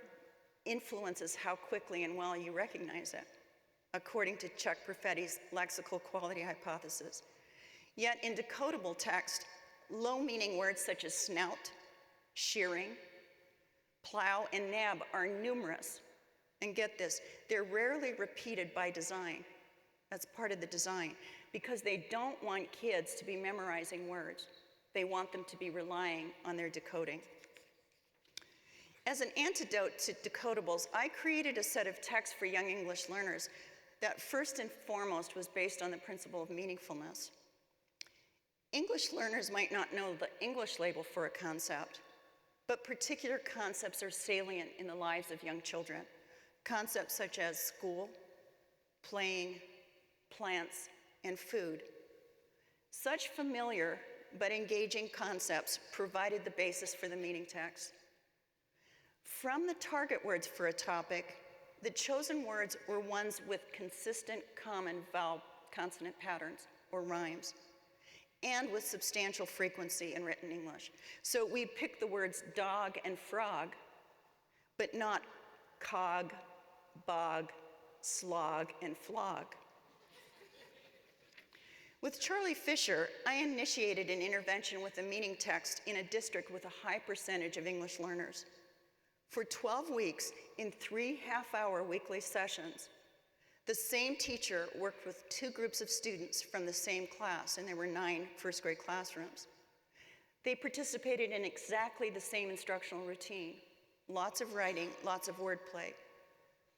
influences how quickly and well you recognize it, according to Chuck Perfetti's lexical quality hypothesis. Yet in decodable text, low-meaning words such as snout, shearing, plow, and nab are numerous. And get this, they're rarely repeated by design. That's part of the design, because they don't want kids to be memorizing words. They want them to be relying on their decoding. As an antidote to decodables, I created a set of texts for young English learners that first and foremost was based on the principle of meaningfulness. English learners might not know the English label for a concept, but particular concepts are salient in the lives of young children. Concepts such as school, playing, plants, and food. Such familiar but engaging concepts provided the basis for the meaning text. From the target words for a topic, the chosen words were ones with consistent common vowel consonant patterns or rhymes, and with substantial frequency in written English. So we picked the words dog and frog, but not cog, bog, slog, and flog. With Charlie Fisher, I initiated an intervention with a meaning text in a district with a high percentage of English learners. For 12 weeks, in 3 half-hour weekly sessions, the same teacher worked with 2 groups of students from the same class, and there were 9 first-grade classrooms. They participated in exactly the same instructional routine, lots of writing, lots of wordplay.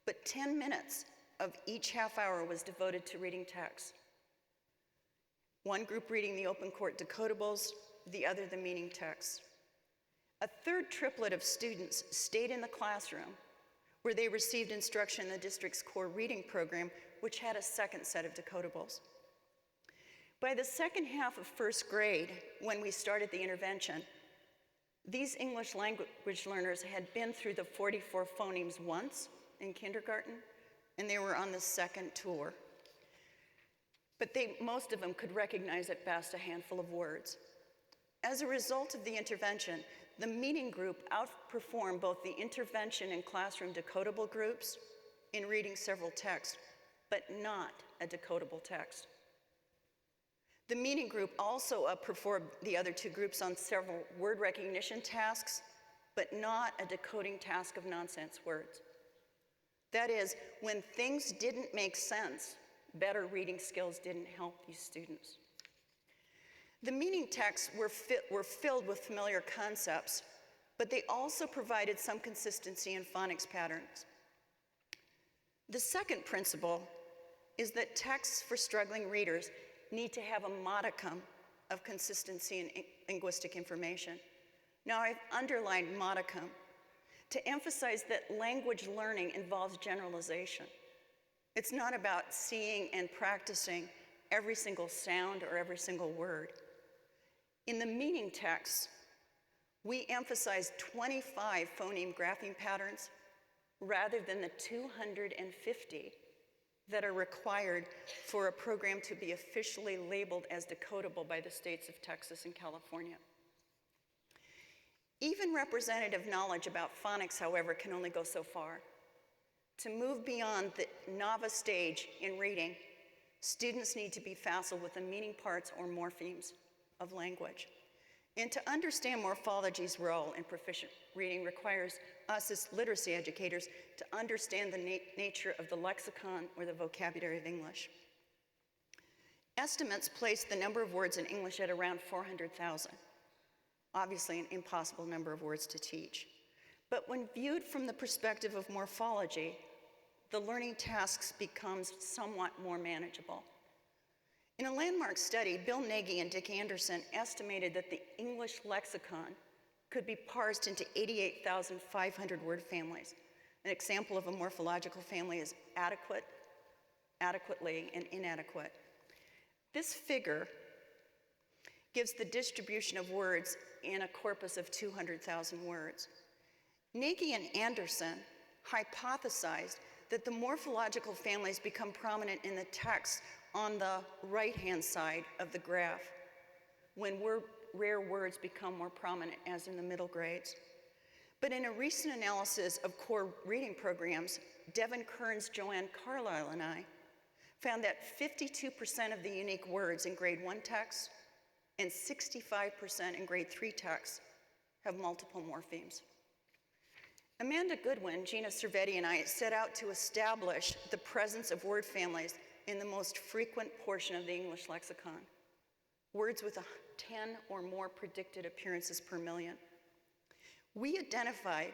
But 10 minutes of each half hour was devoted to reading text. One group reading the open court decodables, the other the meaning text. A third triplet of students stayed in the classroom where they received instruction in the district's core reading program, which had a second set of decodables. By the second half of first grade, when we started the intervention, these English language learners had been through the 44 phonemes once in kindergarten, and they were on the second tour. But most of them could recognize at best a handful of words. As a result of the intervention, the meaning group outperformed both the intervention and classroom decodable groups in reading several texts, but not a decodable text. The meaning group also outperformed the other 2 groups on several word recognition tasks, but not a decoding task of nonsense words. That is, when things didn't make sense, better reading skills didn't help these students. The meaning texts were filled with familiar concepts, but they also provided some consistency in phonics patterns. The second principle is that texts for struggling readers need to have a modicum of consistency in linguistic information. Now, I've underlined modicum to emphasize that language learning involves generalization. It's not about seeing and practicing every single sound or every single word. In the meaning text, we emphasize 25 phoneme grapheme patterns rather than the 250 that are required for a program to be officially labeled as decodable by the states of Texas and California. Even representative knowledge about phonics, however, can only go so far. To move beyond the novice stage in reading, students need to be facile with the meaning parts or morphemes of language. And to understand morphology's role in proficient reading requires us as literacy educators to understand the nature of the lexicon or the vocabulary of English. Estimates place the number of words in English at around 400,000. Obviously an impossible number of words to teach. But when viewed from the perspective of morphology, the learning tasks becomes somewhat more manageable. In a landmark study, Bill Nagy and Dick Anderson estimated that the English lexicon could be parsed into 88,500 word families. An example of a morphological family is adequate, adequately, and inadequate. This figure gives the distribution of words in a corpus of 200,000 words. Nagy and Anderson hypothesized that the morphological families become prominent in the text on the right-hand side of the graph, when rare words become more prominent, as in the middle grades. But in a recent analysis of core reading programs, Devin Kearns, Joanne Carlisle, and I found that 52% of the unique words in grade 1 texts and 65% in grade 3 texts have multiple morphemes. Amanda Goodwin, Gina Cervetti, and I set out to establish the presence of word families in the most frequent portion of the English lexicon, words with 10 or more predicted appearances per million. We identified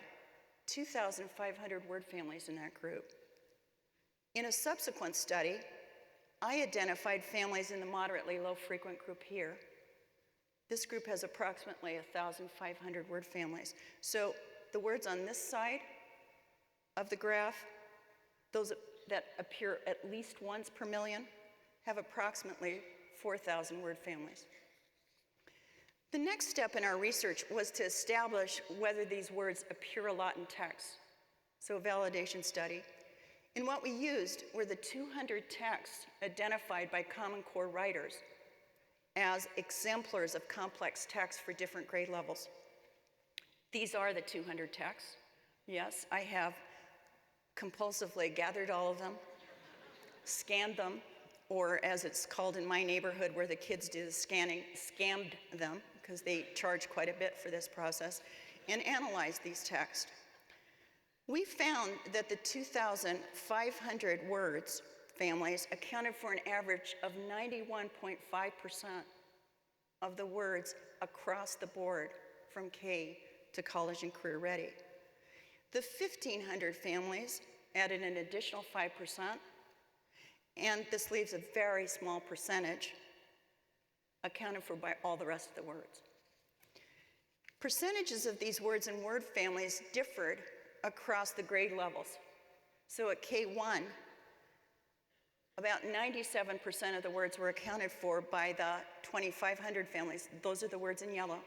2,500 word families in that group. In a subsequent study, I identified families in the moderately low frequent group here. This group has approximately 1,500 word families. So the words on this side of the graph, those that appear at least once per million, have approximately 4,000 word families. The next step in our research was to establish whether these words appear a lot in text, so a validation study. And what we used were the 200 texts identified by Common Core writers as exemplars of complex text for different grade levels. These are the 200 texts. Yes, I have compulsively gathered all of them, scanned them, or as it's called in my neighborhood where the kids do the scanning, scammed them, because they charge quite a bit for this process, and analyzed these texts. We found that the 2,500 words families accounted for an average of 91.5% of the words across the board from K to college and career ready. The 1,500 families added an additional 5%, and this leaves a very small percentage accounted for by all the rest of the words. Percentages of these words and word families differed across the grade levels. So at K1, about 97% of the words were accounted for by the 2,500 families. Those are the words in yellow.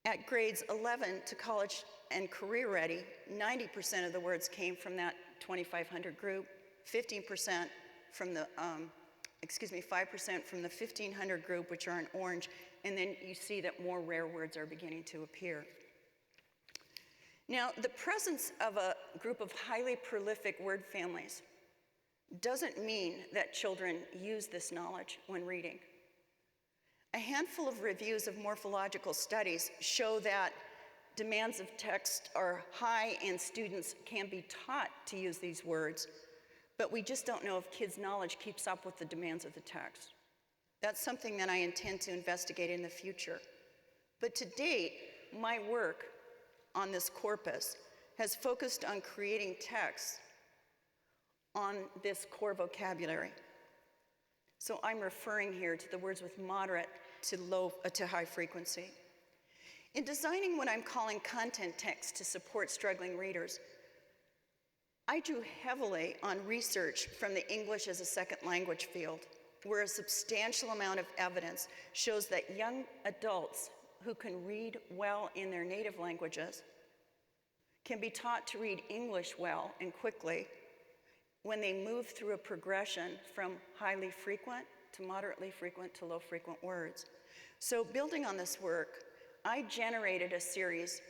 At grades 11 to college and career ready, 90% of the words came from that 2,500 group, 15% from the, 5% from the 1,500 group, which are in orange, and then you see that more rare words are beginning to appear. Now, the presence of a group of highly prolific word families doesn't mean that children use this knowledge when reading. A handful of reviews of morphological studies show that demands of text are high and students can be taught to use these words, but we just don't know if kids' knowledge keeps up with the demands of the text. That's something that I intend to investigate in the future. But to date, my work on this corpus has focused on creating text on this core vocabulary. So I'm referring here to the words with moderate to high frequency. In designing what I'm calling content text to support struggling readers, I drew heavily on research from the English as a second language field, where a substantial amount of evidence shows that young adults who can read well in their native languages can be taught to read English well and quickly when they move through a progression from highly frequent to moderately frequent to low frequent words. So building on this work, I generated a series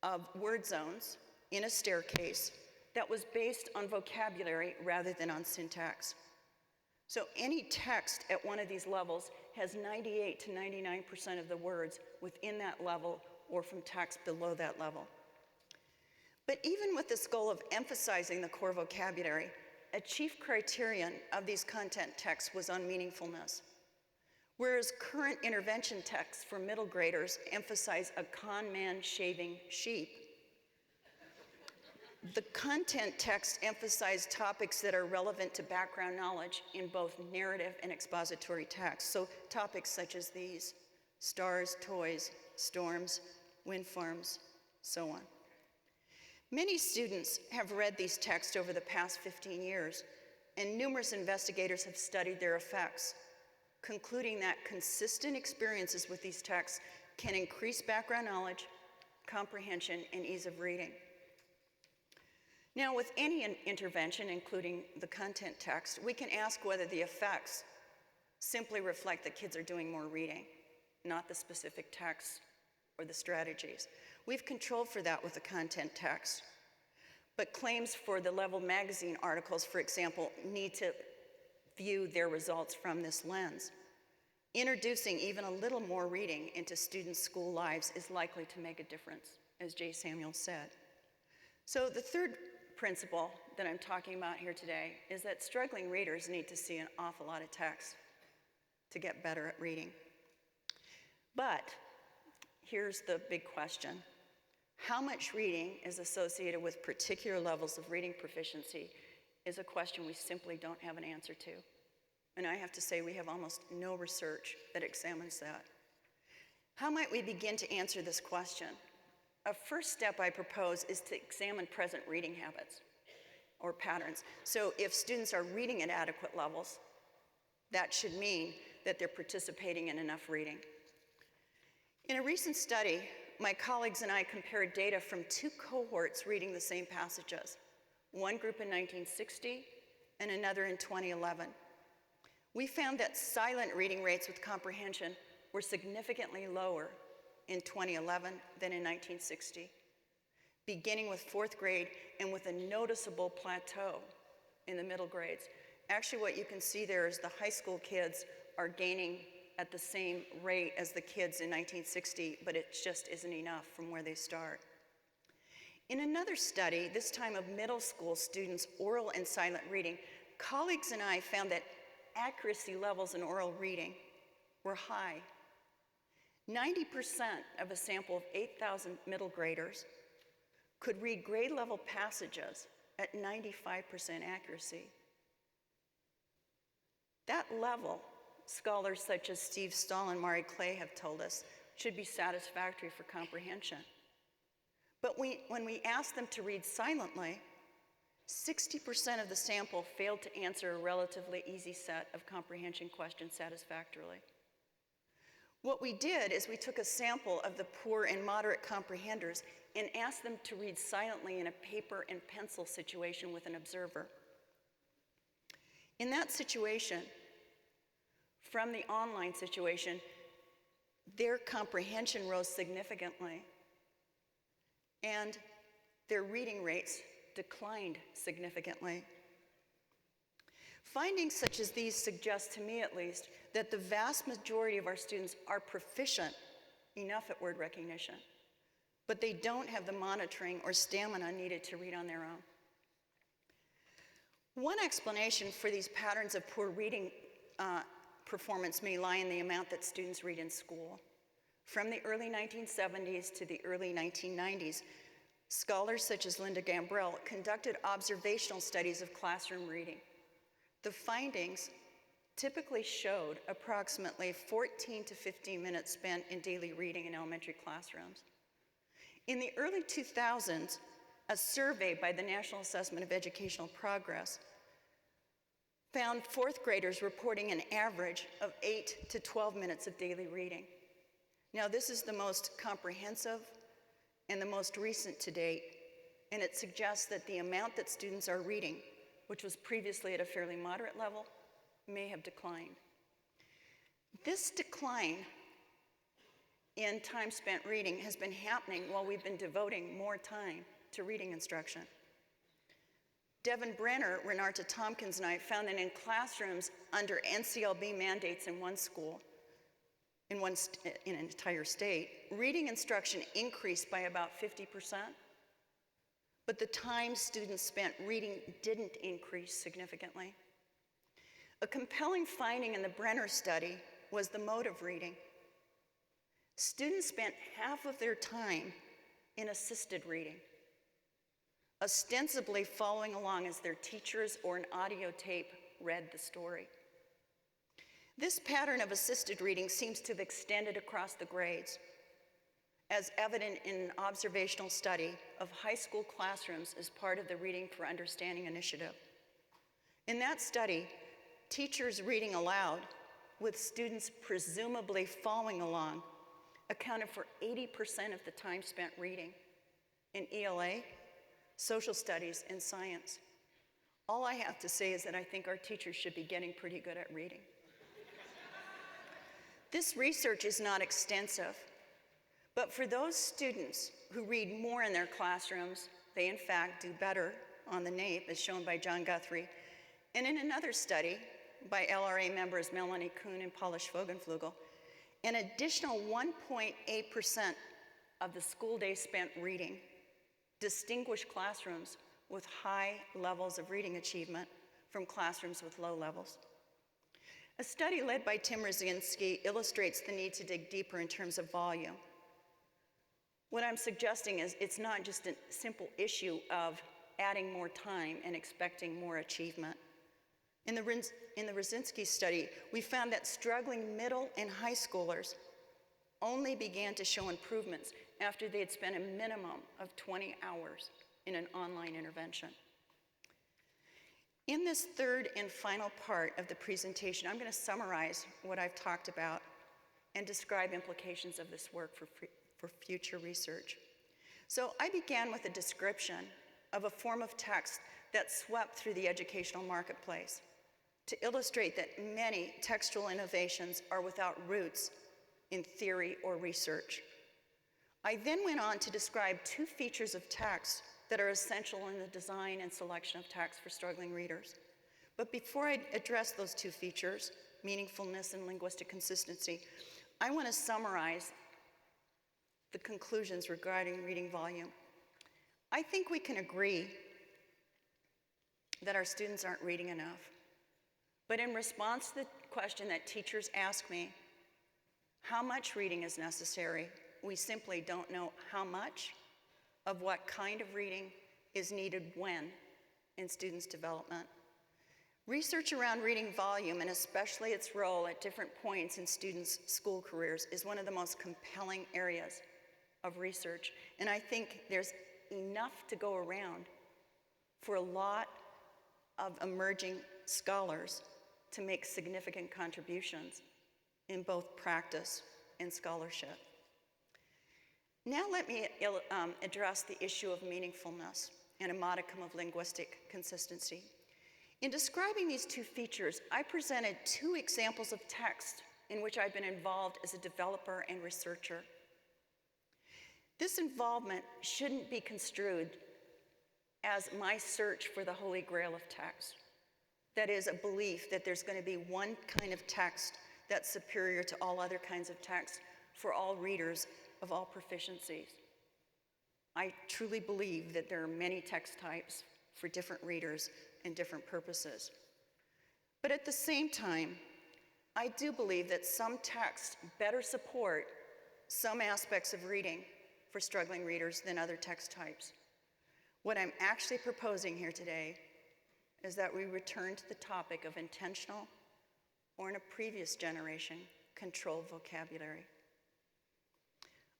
of word zones in a staircase that was based on vocabulary rather than on syntax. So any text at one of these levels has 98 to 99% of the words within that level or from text below that level. But even with this goal of emphasizing the core vocabulary, a chief criterion of these content texts was unmeaningfulness. Whereas current intervention texts for middle graders emphasize a con man shaving sheep, the content text emphasize topics that are relevant to background knowledge in both narrative and expository text. So topics such as these: stars, toys, storms, wind farms, so on. Many students have read these texts over the past 15 years, and numerous investigators have studied their effects, concluding that consistent experiences with these texts can increase background knowledge, comprehension, and ease of reading. Now, with any intervention, including the content text, we can ask whether the effects simply reflect that kids are doing more reading, not the specific text or the strategies. We've controlled for that with the content text, but claims for the Level magazine articles, for example, need to view their results from this lens. Introducing even a little more reading into students' school lives is likely to make a difference, as Jay Samuel said. So the third principle that I'm talking about here today is that struggling readers need to see an awful lot of text to get better at reading. But here's the big question. How much reading is associated with particular levels of reading proficiency is a question we simply don't have an answer to. And I have to say we have almost no research that examines that. How might we begin to answer this question? A first step I propose is to examine present reading habits or patterns. So if students are reading at adequate levels, that should mean that they're participating in enough reading. In a recent study, my colleagues and I compared data from two cohorts reading the same passages, one group in 1960 and another in 2011. We found that silent reading rates with comprehension were significantly lower in 2011 than in 1960, beginning with fourth grade and with a noticeable plateau in the middle grades. Actually, what you can see there is the high school kids are gaining at the same rate as the kids in 1960, but it just isn't enough from where they start. In another study, this time of middle school students' oral and silent reading, colleagues and I found that accuracy levels in oral reading were high. 90% of a sample of 8,000 middle graders could read grade level passages at 95% accuracy. That level, scholars such as Steve Stahl and Mari Clay have told us, should be satisfactory for comprehension. But when we asked them to read silently, 60% of the sample failed to answer a relatively easy set of comprehension questions satisfactorily. What we did is we took a sample of the poor and moderate comprehenders and asked them to read silently in a paper and pencil situation with an observer. In that situation, from the online situation, their comprehension rose significantly and their reading rates declined significantly. Findings such as these suggest, to me at least, that the vast majority of our students are proficient enough at word recognition, but they don't have the monitoring or stamina needed to read on their own. One explanation for these patterns of poor reading performance may lie in the amount that students read in school. From the early 1970s to the early 1990s, scholars such as Linda Gambrell conducted observational studies of classroom reading. The findings typically showed approximately 14 to 15 minutes spent in daily reading in elementary classrooms. In the early 2000s, a survey by the National Assessment of Educational Progress found fourth graders reporting an average of 8 to 12 minutes of daily reading. Now, this is the most comprehensive and the most recent to date, and it suggests that the amount that students are reading, which was previously at a fairly moderate level, may have declined. This decline in time spent reading has been happening while we've been devoting more time to reading instruction. Devin Brenner, Renata Tompkins, and I found that in classrooms under NCLB mandates in one school, in an entire state, reading instruction increased by about 50%, but the time students spent reading didn't increase significantly. A compelling finding in the Brenner study was the mode of reading. Students spent half of their time in assisted reading, ostensibly following along as their teachers or an audio tape read the story. This pattern of assisted reading seems to have extended across the grades, as evident in an observational study of high school classrooms as part of the Reading for Understanding initiative. In that study, teachers reading aloud, with students presumably following along, accounted for 80% of the time spent reading in ELA, social studies, and science. All I have to say is that I think our teachers should be getting pretty good at reading. This research is not extensive, but for those students who read more in their classrooms, they in fact do better on the NAEP, as shown by John Guthrie. And in another study by LRA members Melanie Kuhn and Paula Schwogenflugel, an additional 1.8% of the school day spent reading distinguished classrooms with high levels of reading achievement from classrooms with low levels. A study led by Tim Rosinski illustrates the need to dig deeper in terms of volume. What I'm suggesting is it's not just a simple issue of adding more time and expecting more achievement. In the Rosinski study, we found that struggling middle and high schoolers only began to show improvements after they had spent a minimum of 20 hours in an online intervention. In this third and final part of the presentation, I'm going to summarize what I've talked about and describe implications of this work for future research. So I began with a description of a form of text that swept through the educational marketplace to illustrate that many textual innovations are without roots in theory or research. I then went on to describe two features of text that are essential in the design and selection of text for struggling readers. But before I address those two features, meaningfulness and linguistic consistency, I want to summarize the conclusions regarding reading volume. I think we can agree that our students aren't reading enough. But in response to the question that teachers ask me, how much reading is necessary, we simply don't know how much of what kind of reading is needed when in students' development. Research around reading volume, and especially its role at different points in students' school careers, is one of the most compelling areas of research. And I think there's enough to go around for a lot of emerging scholars to make significant contributions in both practice and scholarship. Now let me address the issue of meaningfulness and a modicum of linguistic consistency. In describing these two features, I presented two examples of text in which I've been involved as a developer and researcher. This involvement shouldn't be construed as my search for the holy grail of text. That is, a belief that there's going to be one kind of text that's superior to all other kinds of text for all readers of all proficiencies. I truly believe that there are many text types for different readers and different purposes. But at the same time, I do believe that some texts better support some aspects of reading for struggling readers than other text types. What I'm actually proposing here today is that we return to the topic of intentional, or in a previous generation, controlled vocabulary.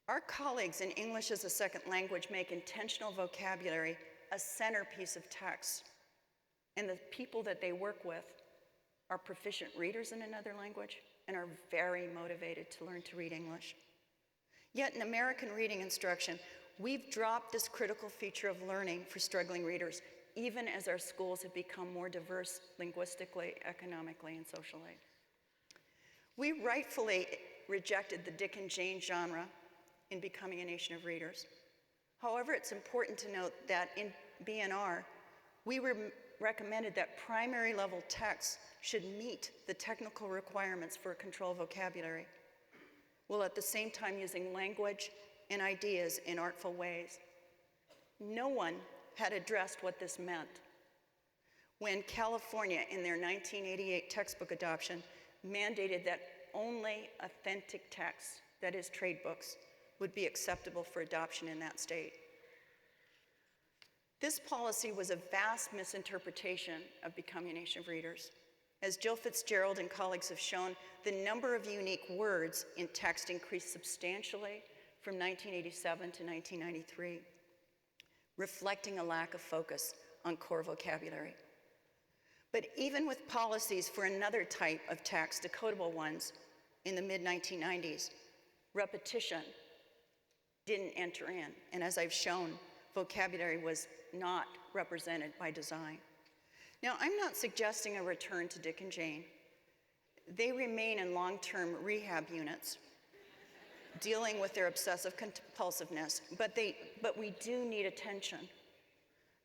Our colleagues in English as a second language make intentional vocabulary a centerpiece of text, and the people that they work with are proficient readers in another language and are very motivated to learn to read English. Yet in American reading instruction, we've dropped this critical feature of learning for struggling readers, even as our schools have become more diverse linguistically, economically, and socially. We rightfully rejected the Dick and Jane genre in Becoming a Nation of Readers. However, it's important to note that in BNR, we recommended that primary level texts should meet the technical requirements for control vocabulary, while at the same time using language and ideas in artful ways. No one had addressed what this meant when California, in their 1988 textbook adoption, mandated that only authentic texts, that is trade books, would be acceptable for adoption in that state. This policy was a vast misinterpretation of Becoming a Nation of Readers. As Jill Fitzgerald and colleagues have shown, the number of unique words in text increased substantially from 1987 to 1993, reflecting a lack of focus on core vocabulary. But even with policies for another type of text, decodable ones, in the mid-1990s, repetition didn't enter in. And as I've shown, vocabulary was not represented by design. Now, I'm not suggesting a return to Dick and Jane. They remain in long-term rehab units, dealing with their obsessive compulsiveness, but we do need attention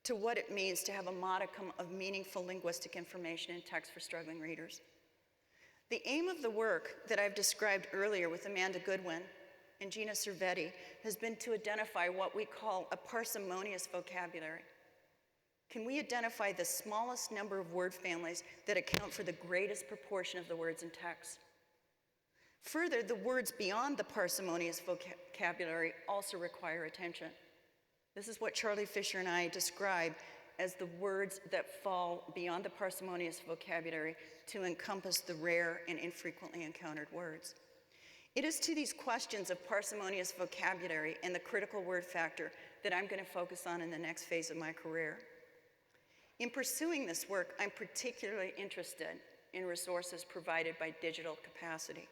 to what it means to have a modicum of meaningful linguistic information in text for struggling readers. The aim of the work that I've described earlier with Amanda Goodwin and Gina Cervetti has been to identify what we call a parsimonious vocabulary. Can we identify the smallest number of word families that account for the greatest proportion of the words in text? Further, the words beyond the parsimonious vocabulary also require attention. This is what Charlie Fisher and I describe as the words that fall beyond the parsimonious vocabulary to encompass the rare and infrequently encountered words. It is to these questions of parsimonious vocabulary and the critical word factor that I'm going to focus on in the next phase of my career. In pursuing this work, I'm particularly interested in resources provided by digital capacity.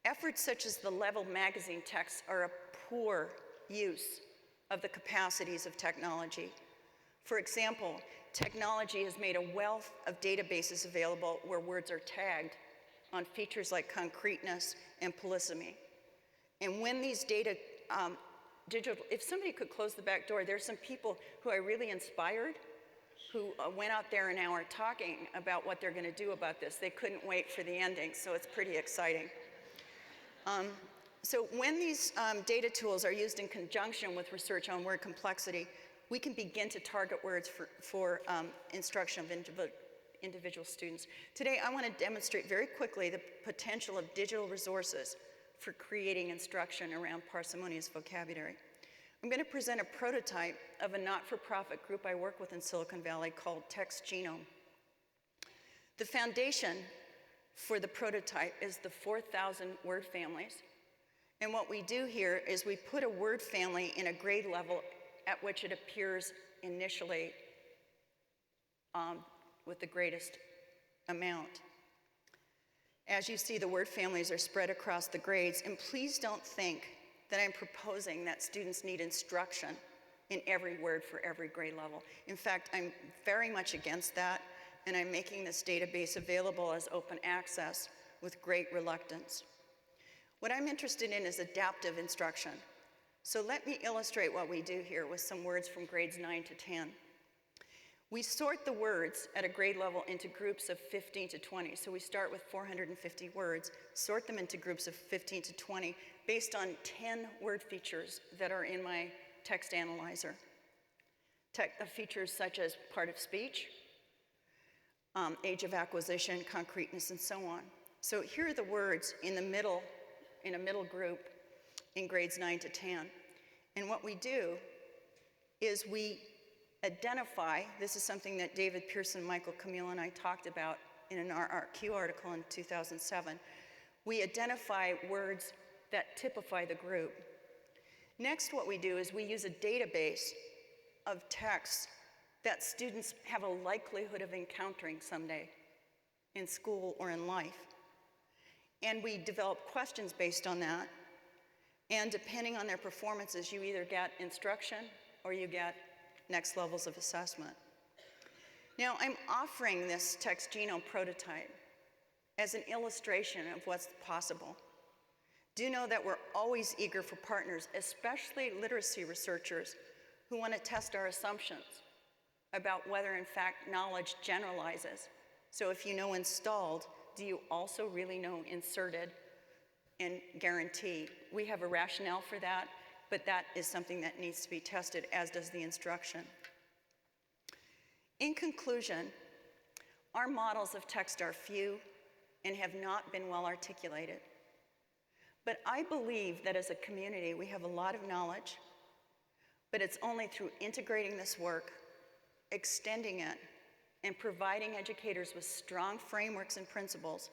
Efforts such as the Level magazine texts are a poor use of the capacities of technology. For example, technology has made a wealth of databases available where words are tagged on features like concreteness and polysemy. And when these data, if somebody could close the back door, there's some people who I really inspired who went out there and now are talking about what they're gonna do about this. They couldn't wait for the ending, so it's pretty exciting. So when these data tools are used in conjunction with research on word complexity, we can begin to target words for instruction of individual students. Today, I want to demonstrate very quickly the potential of digital resources for creating instruction around parsimonious vocabulary. I'm going to present a prototype of a not-for-profit group I work with in Silicon Valley called Text Genome. The foundation for the prototype is the 4,000 word families. And what we do here is we put a word family in a grade level at which it appears initially with the greatest amount. As you see, the word families are spread across the grades, and please don't think that I'm proposing that students need instruction in every word for every grade level. In fact, I'm very much against that, and I'm making this database available as open access with great reluctance. What I'm interested in is adaptive instruction. So let me illustrate what we do here with some words from grades 9 to 10. We sort the words at a grade level into groups of 15 to 20. So we start with 450 words, sort them into groups of 15 to 20 based on 10 word features that are in my text analyzer. Features such as part of speech, age of acquisition, concreteness, and so on. So here are the words in a middle group in grades 9 to 10. And what we do is we identify, this is something that David Pearson, Michael Camille, and I talked about in an RRQ article in 2007. We identify words that typify the group. Next, what we do is we use a database of texts that students have a likelihood of encountering someday in school or in life. And we develop questions based on that. And depending on their performances, you either get instruction or you get next levels of assessment. Now, I'm offering this text genome prototype as an illustration of what's possible. Do know that we're always eager for partners, especially literacy researchers, who want to test our assumptions about whether, in fact, knowledge generalizes. So if you know installed, do you also really know inserted and guarantee? We have a rationale for that, but that is something that needs to be tested, as does the instruction. In conclusion, our models of text are few and have not been well articulated. But I believe that as a community, we have a lot of knowledge, but it's only through integrating this work, extending it, and providing educators with strong frameworks and principles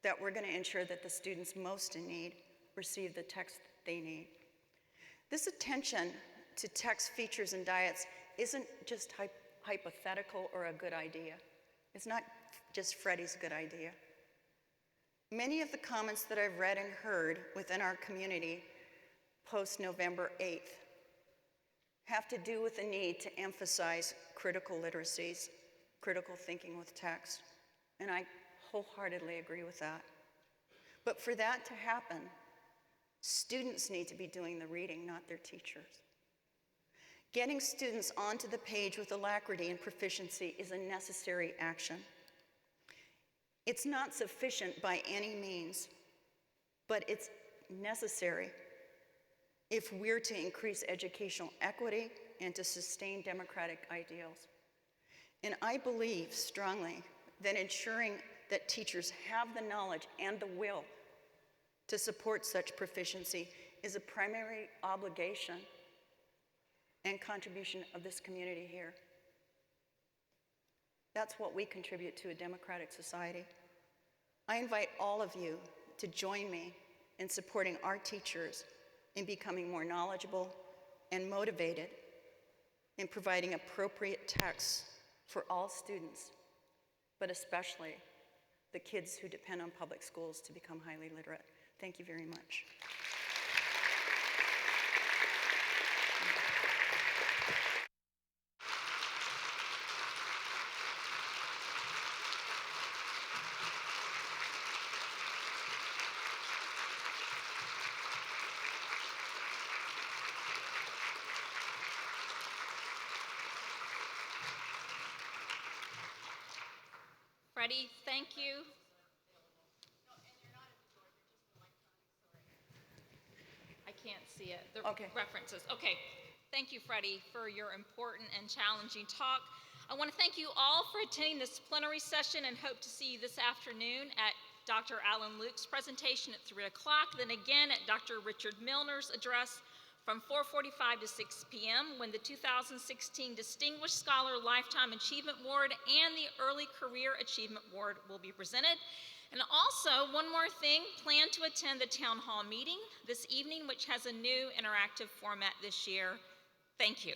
that we're going to ensure that the students most in need receive the text they need. This attention to text features and diets isn't just hypothetical or a good idea. It's not just Freddie's good idea. Many of the comments that I've read and heard within our community post-November 8th have to do with the need to emphasize critical literacies, critical thinking with text, and I wholeheartedly agree with that. But for that to happen, students need to be doing the reading, not their teachers. Getting students onto the page with alacrity and proficiency is a necessary action. It's not sufficient by any means, but it's necessary if we're to increase educational equity and to sustain democratic ideals. And I believe strongly that ensuring that teachers have the knowledge and the will to support such proficiency is a primary obligation and contribution of this community here. That's what we contribute to a democratic society. I invite all of you to join me in supporting our teachers in becoming more knowledgeable and motivated in providing appropriate texts for all students, but especially the kids who depend on public schools to become highly literate. Thank you very much. Freddie, thank you. I can't see it. The Okay. references. Okay. Thank you, Freddie, for your important and challenging talk. I want to thank you all for attending this plenary session and hope to see you this afternoon at Dr. Alan Luke's presentation at 3 o'clock, then again at Dr. Richard Milner's address from 4:45 to 6 p.m. when the 2016 Distinguished Scholar Lifetime Achievement Award and the Early Career Achievement Award will be presented. And also, one more thing, plan to attend the town hall meeting this evening, which has a new interactive format this year. Thank you.